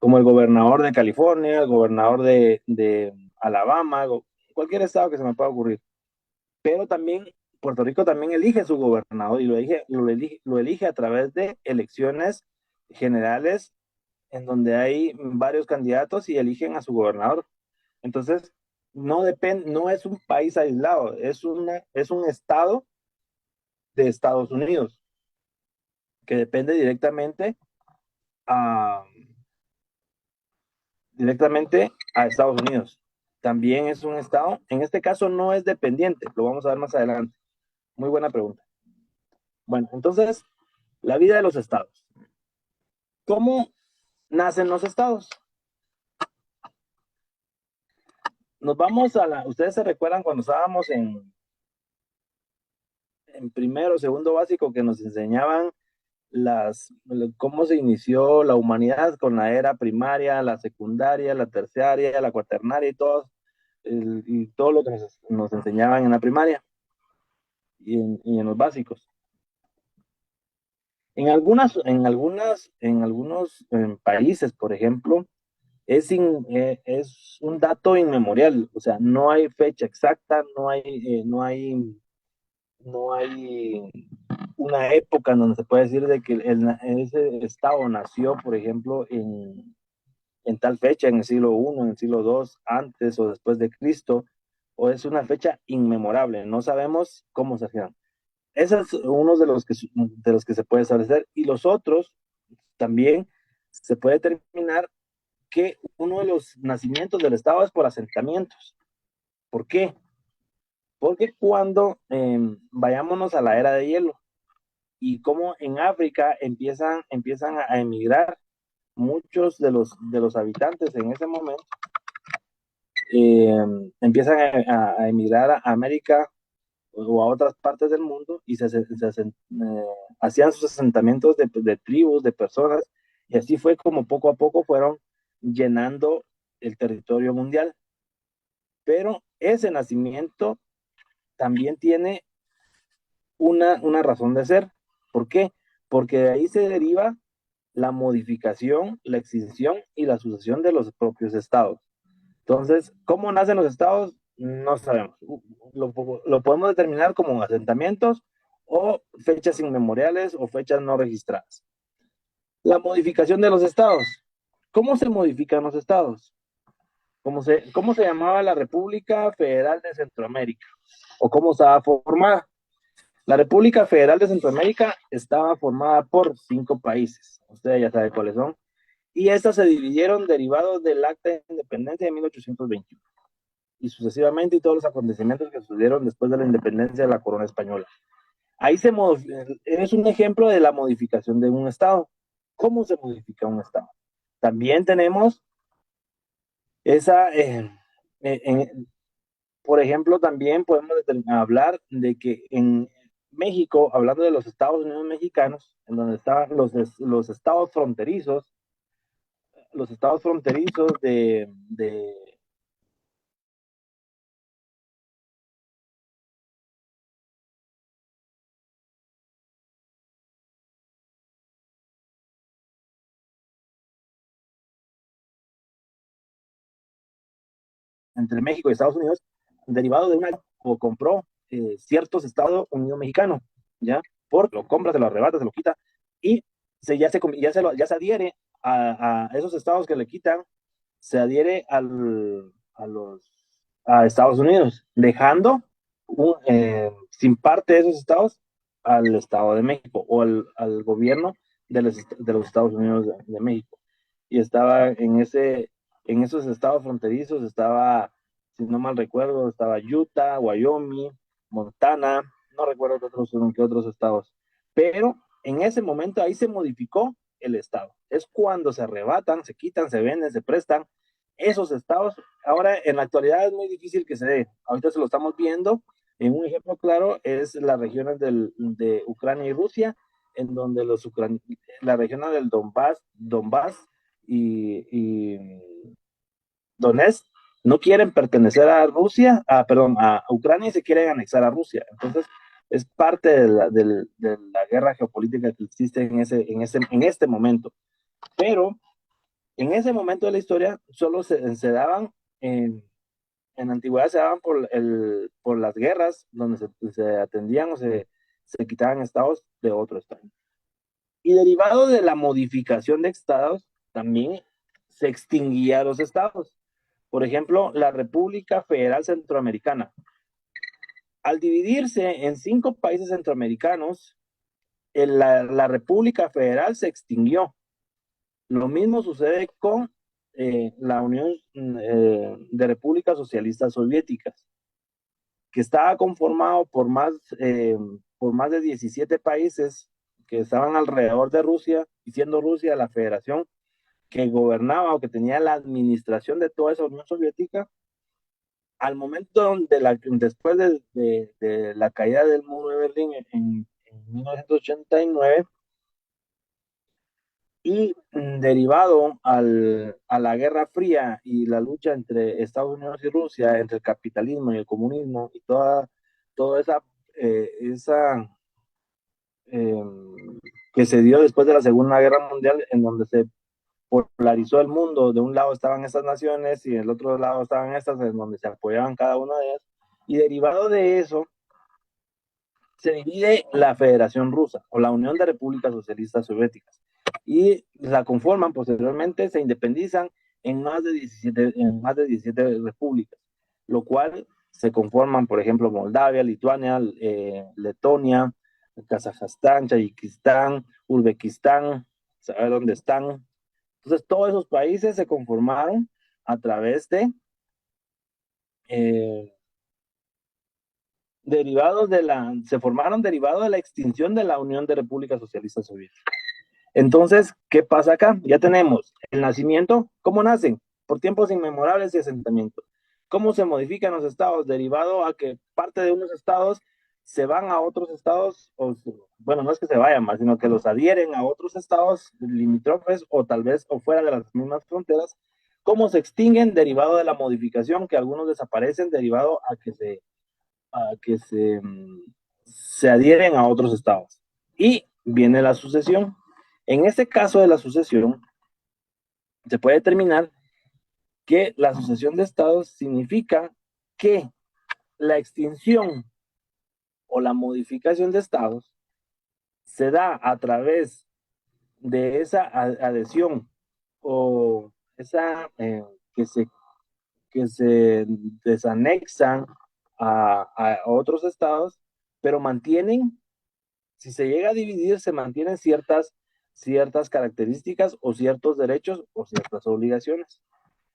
como el gobernador de California, el gobernador de Alabama, cualquier estado que se me pueda ocurrir. Pero también Puerto Rico también elige su gobernador y lo elige a través de elecciones generales en donde hay varios candidatos y eligen a su gobernador. Entonces, no es un país aislado, es un estado de Estados Unidos que depende a, directamente a Estados Unidos. También es un estado, en este caso no es dependiente, lo vamos a ver más adelante. Muy buena pregunta. Bueno, entonces, la vida de los estados. ¿Cómo nacen los estados? Nos vamos ustedes se recuerdan cuando estábamos en primero, segundo básico, que nos enseñaban cómo se inició la humanidad con la era primaria, la secundaria, la terciaria, la cuaternaria y todo lo que nos enseñaban en la primaria y en los básicos. En algunos países, por ejemplo, es un dato inmemorial, o sea, no hay fecha exacta, no hay una época en donde se puede decir de que ese estado nació, por ejemplo, en tal fecha, en el siglo I, en el siglo II, antes o después de Cristo, o es una fecha inmemorable, no sabemos cómo se hacían. Ese es uno de los que se puede establecer, y los otros también se puede determinar que uno de los nacimientos del Estado es por asentamientos. ¿Por qué? Porque cuando vayámonos a la era de hielo y como en África empiezan a emigrar muchos de los habitantes en ese momento, eh, empiezan a emigrar a América o a otras partes del mundo y hacían sus asentamientos de tribus, de personas, y así fue como poco a poco fueron llenando el territorio mundial. Pero ese nacimiento también tiene una razón de ser. ¿Por qué? Porque de ahí se deriva la modificación, la extinción y la sucesión de los propios estados. Entonces, ¿cómo nacen los estados? No sabemos. Lo podemos determinar como asentamientos o fechas inmemoriales o fechas no registradas. La modificación de los estados. ¿Cómo se modifican los estados? ¿Cómo se llamaba la República Federal de Centroamérica? ¿O cómo estaba formada? La República Federal de Centroamérica estaba formada por 5 países. Usted ya sabe cuáles son. Y estas se dividieron derivados del Acta de Independencia de 1821 y sucesivamente, y todos los acontecimientos que sucedieron después de la independencia de la corona española. Ahí es un ejemplo de la modificación de un Estado. ¿Cómo se modifica un Estado? También tenemos esa, por ejemplo, también podemos hablar de que en México, hablando de los Estados Unidos mexicanos, en donde estaban los estados fronterizos entre México y Estados Unidos, derivado de o compró ciertos Estados Unidos mexicanos, ¿ya? Porque lo compra, se lo arrebata, se lo quita, y ya se adhiere a esos estados que le quitan, se adhiere a Estados Unidos, dejando sin parte de esos estados al Estado de México o al gobierno de los Estados Unidos de México. Y estaba en esos estados fronterizos, estaba, si no mal recuerdo, estaba Utah, Wyoming, Montana, no recuerdo qué otros estados. Pero en ese momento ahí se modificó el estado. Es cuando se arrebatan, se quitan, se venden, se prestan esos estados. Ahora, en la actualidad es muy difícil que se dé. Ahorita se lo estamos viendo. En un ejemplo claro es las regiones de Ucrania y Rusia, en donde la región del Donbass y Donetsk no quieren pertenecer a Rusia, a Ucrania, y se quieren anexar a Rusia. Entonces, es parte de la guerra geopolítica que existe en este momento. Pero en ese momento de la historia solo se daban, en la antigüedad se daban por las guerras, donde se atendían o se quitaban estados de otro estado. Y derivado de la modificación de estados, también se extinguían los estados. Por ejemplo, la República Federal Centroamericana. Al dividirse en 5 países centroamericanos, la República Federal se extinguió. Lo mismo sucede con la Unión de Repúblicas Socialistas Soviéticas, que estaba conformado por más de 17 países que estaban alrededor de Rusia, y siendo Rusia la federación que gobernaba o que tenía la administración de toda esa Unión Soviética. Al momento después de la caída del muro de Berlín en 1989, y derivado a la Guerra Fría y la lucha entre Estados Unidos y Rusia, entre el capitalismo y el comunismo, y toda esa que se dio después de la Segunda Guerra Mundial, en donde se polarizó el mundo. De un lado estaban estas naciones y del otro lado estaban estas, en donde se apoyaban cada una de ellas, y derivado de eso se divide la Federación Rusa o la Unión de Repúblicas Socialistas Soviéticas, y la conforman posteriormente, se independizan en más de 17 repúblicas, lo cual se conforman, por ejemplo, Moldavia, Lituania, Letonia, Kazajstán, Tayikistán, Uzbekistán, saber dónde están. Entonces, todos esos países se conformaron a través de se formaron derivados de la extinción de la Unión de Repúblicas Socialistas Soviéticas. Entonces, ¿qué pasa acá? Ya tenemos el nacimiento. ¿Cómo nacen? Por tiempos inmemorables de asentamiento. ¿Cómo se modifican los estados? Derivado a que parte de unos estados se van a otros estados, bueno, no es que se vayan más, sino que los adhieren a otros estados limítrofes o tal vez o fuera de las mismas fronteras. ¿Cómo se extinguen? Derivado de la modificación, que algunos desaparecen, derivado a que se adhieren a otros estados. Y viene la sucesión. En este caso de la sucesión, se puede determinar que la sucesión de estados significa que la extinción o la modificación de estados se da a través de esa adhesión o esa que se desanexan a otros estados, pero mantienen, si se llega a dividir, se mantienen ciertas características o ciertos derechos o ciertas obligaciones.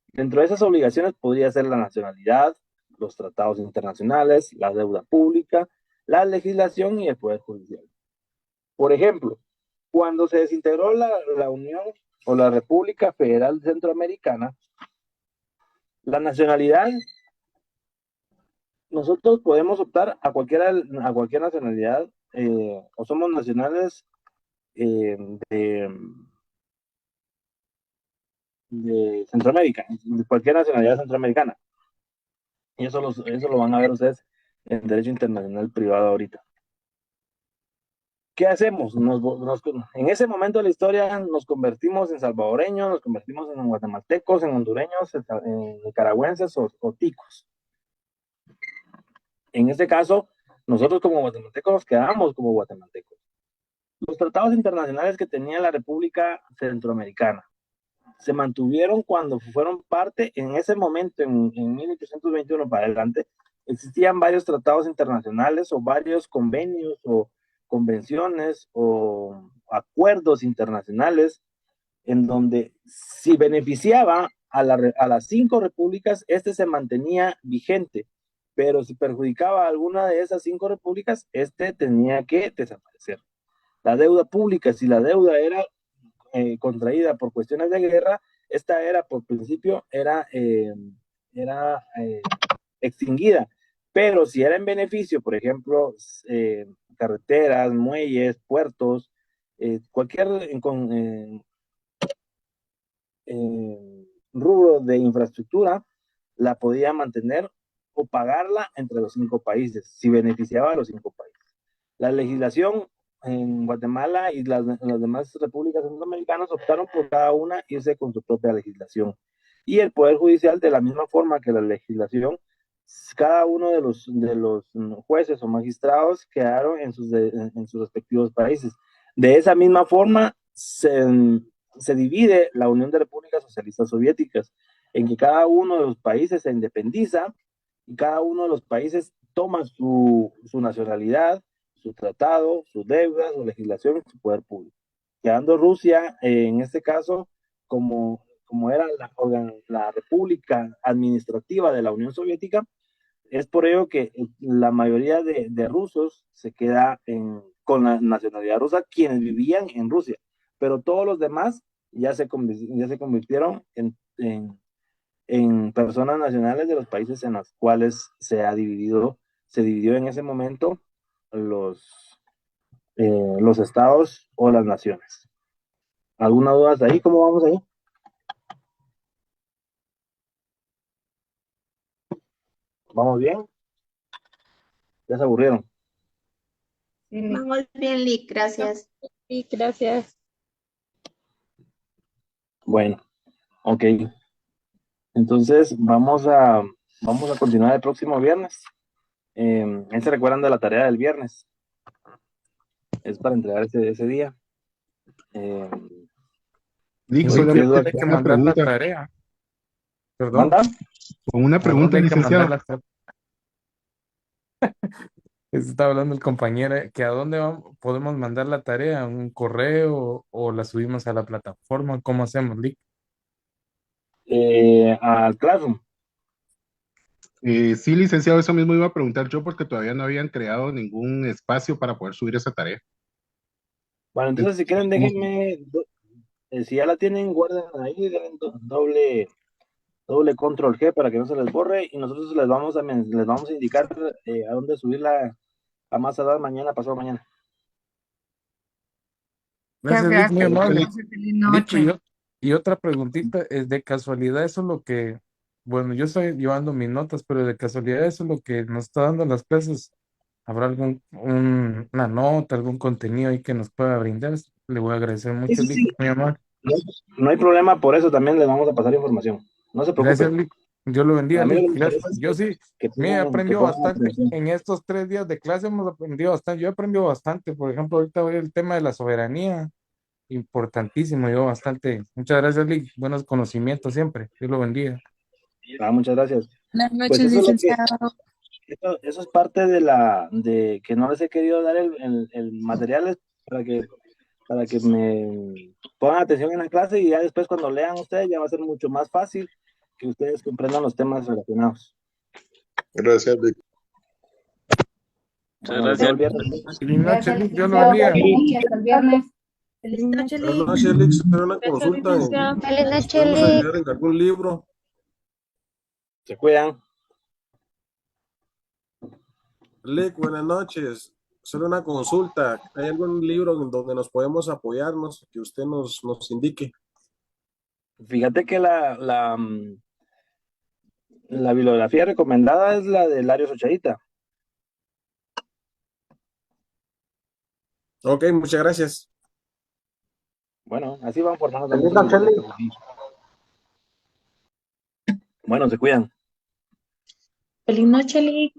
Dentro de esas obligaciones podría ser la nacionalidad, los tratados internacionales, la deuda pública, la legislación y el poder judicial. Por ejemplo, cuando se desintegró la Unión o la República Federal Centroamericana, la nacionalidad, nosotros podemos optar a cualquier nacionalidad, o somos nacionales de Centroamérica, de cualquier nacionalidad centroamericana. Y eso lo van a ver ustedes en Derecho Internacional Privado ahorita. ¿Qué hacemos? En ese momento de la historia nos convertimos en salvadoreños, nos convertimos en guatemaltecos, en hondureños, en nicaragüenses o ticos. En este caso, nosotros como guatemaltecos nos quedamos como guatemaltecos. Los tratados internacionales que tenía la República Centroamericana se mantuvieron cuando fueron parte, en ese momento, en 1821 para adelante, existían varios tratados internacionales o varios convenios o convenciones o acuerdos internacionales en donde si beneficiaba a las 5 repúblicas, este se mantenía vigente, pero si perjudicaba a alguna de esas 5 repúblicas, este tenía que desaparecer. La deuda pública, si la deuda era contraída por cuestiones de guerra, esta era, por principio, era extinguida. Pero si era en beneficio, por ejemplo, carreteras, muelles, puertos, cualquier rubro de infraestructura, la podía mantener o pagarla entre los 5 países, si beneficiaba a los 5 países. La legislación en Guatemala y las demás repúblicas centroamericanas optaron por cada una irse con su propia legislación. Y el Poder Judicial, de la misma forma que la legislación, cada uno de los jueces o magistrados quedaron en sus respectivos países. De esa misma forma se divide la Unión de Repúblicas Socialistas Soviéticas, en que cada uno de los países se independiza y cada uno de los países toma su nacionalidad, su tratado, sus deudas, su legislación y su poder público. Quedando Rusia, en este caso, como era la república administrativa de la Unión Soviética, es por ello que la mayoría de rusos se queda con la nacionalidad rusa, quienes vivían en Rusia, pero todos los demás ya se convirtieron en personas nacionales de los países en los cuales se dividió en ese momento los estados o las naciones. ¿Alguna duda hasta ahí? ¿Cómo vamos ahí? ¿Vamos bien? ¿Ya se aburrieron? Vamos bien, Lick, gracias. Sí, gracias. Bueno, ok. Entonces vamos a continuar el próximo viernes. ¿Se recuerdan de la tarea del viernes? Es para entregar ese día. Lick, ¿qué duda solamente Hay que una mandar la pregunta, tarea. Perdón. ¿Manda? con una ¿A pregunta, dónde hay que mandar licenciado. la tarea? Estaba hablando el compañero, que a dónde podemos mandar la tarea, un correo o la subimos a la plataforma, ¿cómo hacemos, Lick? Al Classroom. Sí, licenciado, eso mismo iba a preguntar yo porque todavía no habían creado ningún espacio para poder subir esa tarea. Bueno, entonces si quieren déjenme, si ya la tienen, guarden ahí, den doble control G para que no se les borre y nosotros les vamos a indicar a dónde subirla a más tardar mañana, pasado mañana. Gracias, Lick, muy amable. Feliz Lick, noche. y otra preguntita, es de casualidad, eso es lo que, bueno, yo estoy llevando mis notas, pero de casualidad eso es lo que nos está dando las clases. ¿Habrá una nota, algún contenido ahí que nos pueda brindar? Le voy a agradecer mucho, Sí, Lick, sí. muy amable. No hay problema, por eso también les vamos a pasar información. No se Gracias, preocupen. Lick. Dios lo bendiga, A mí lo Lick. que me Gracias. interesa es Yo sí, que me he pongan aprendido bastante. atención. En estos 3 días de clase hemos aprendido bastante. Yo he aprendido bastante. Por ejemplo, ahorita voy el tema de la soberanía. Importantísimo, yo bastante. Muchas gracias, Lick. Buenos conocimientos siempre. Dios lo bendiga. Muchas gracias. Buenas Pues noches, eso es lo que, licenciado. eso es parte de que no les he querido dar el material para que me pongan atención en la clase y ya después cuando lean ustedes ya va a ser mucho más fácil que ustedes comprendan los temas relacionados. Gracias, Lick. Bueno, les veo el viernes. Feliz noche, Gracias, Lick. Dios lo licenciado. bendiga. Feliz noche, hasta el viernes. Feliz noche, Buenas Lick. noches, Lick. Solo una Gracias, consulta. licenciado. Feliz ¿Nos noche, podemos Lick. ayudar en algún libro? Se cuidan. Lick, buenas noches. Solo una consulta. ¿Hay algún libro en donde nos podemos apoyarnos que usted nos indique? Fíjate que la bibliografía recomendada es la de Lario Sochaíta. Ok, muchas gracias. Bueno, así van formando también. Bueno, se cuidan. Feliz noche, Lick.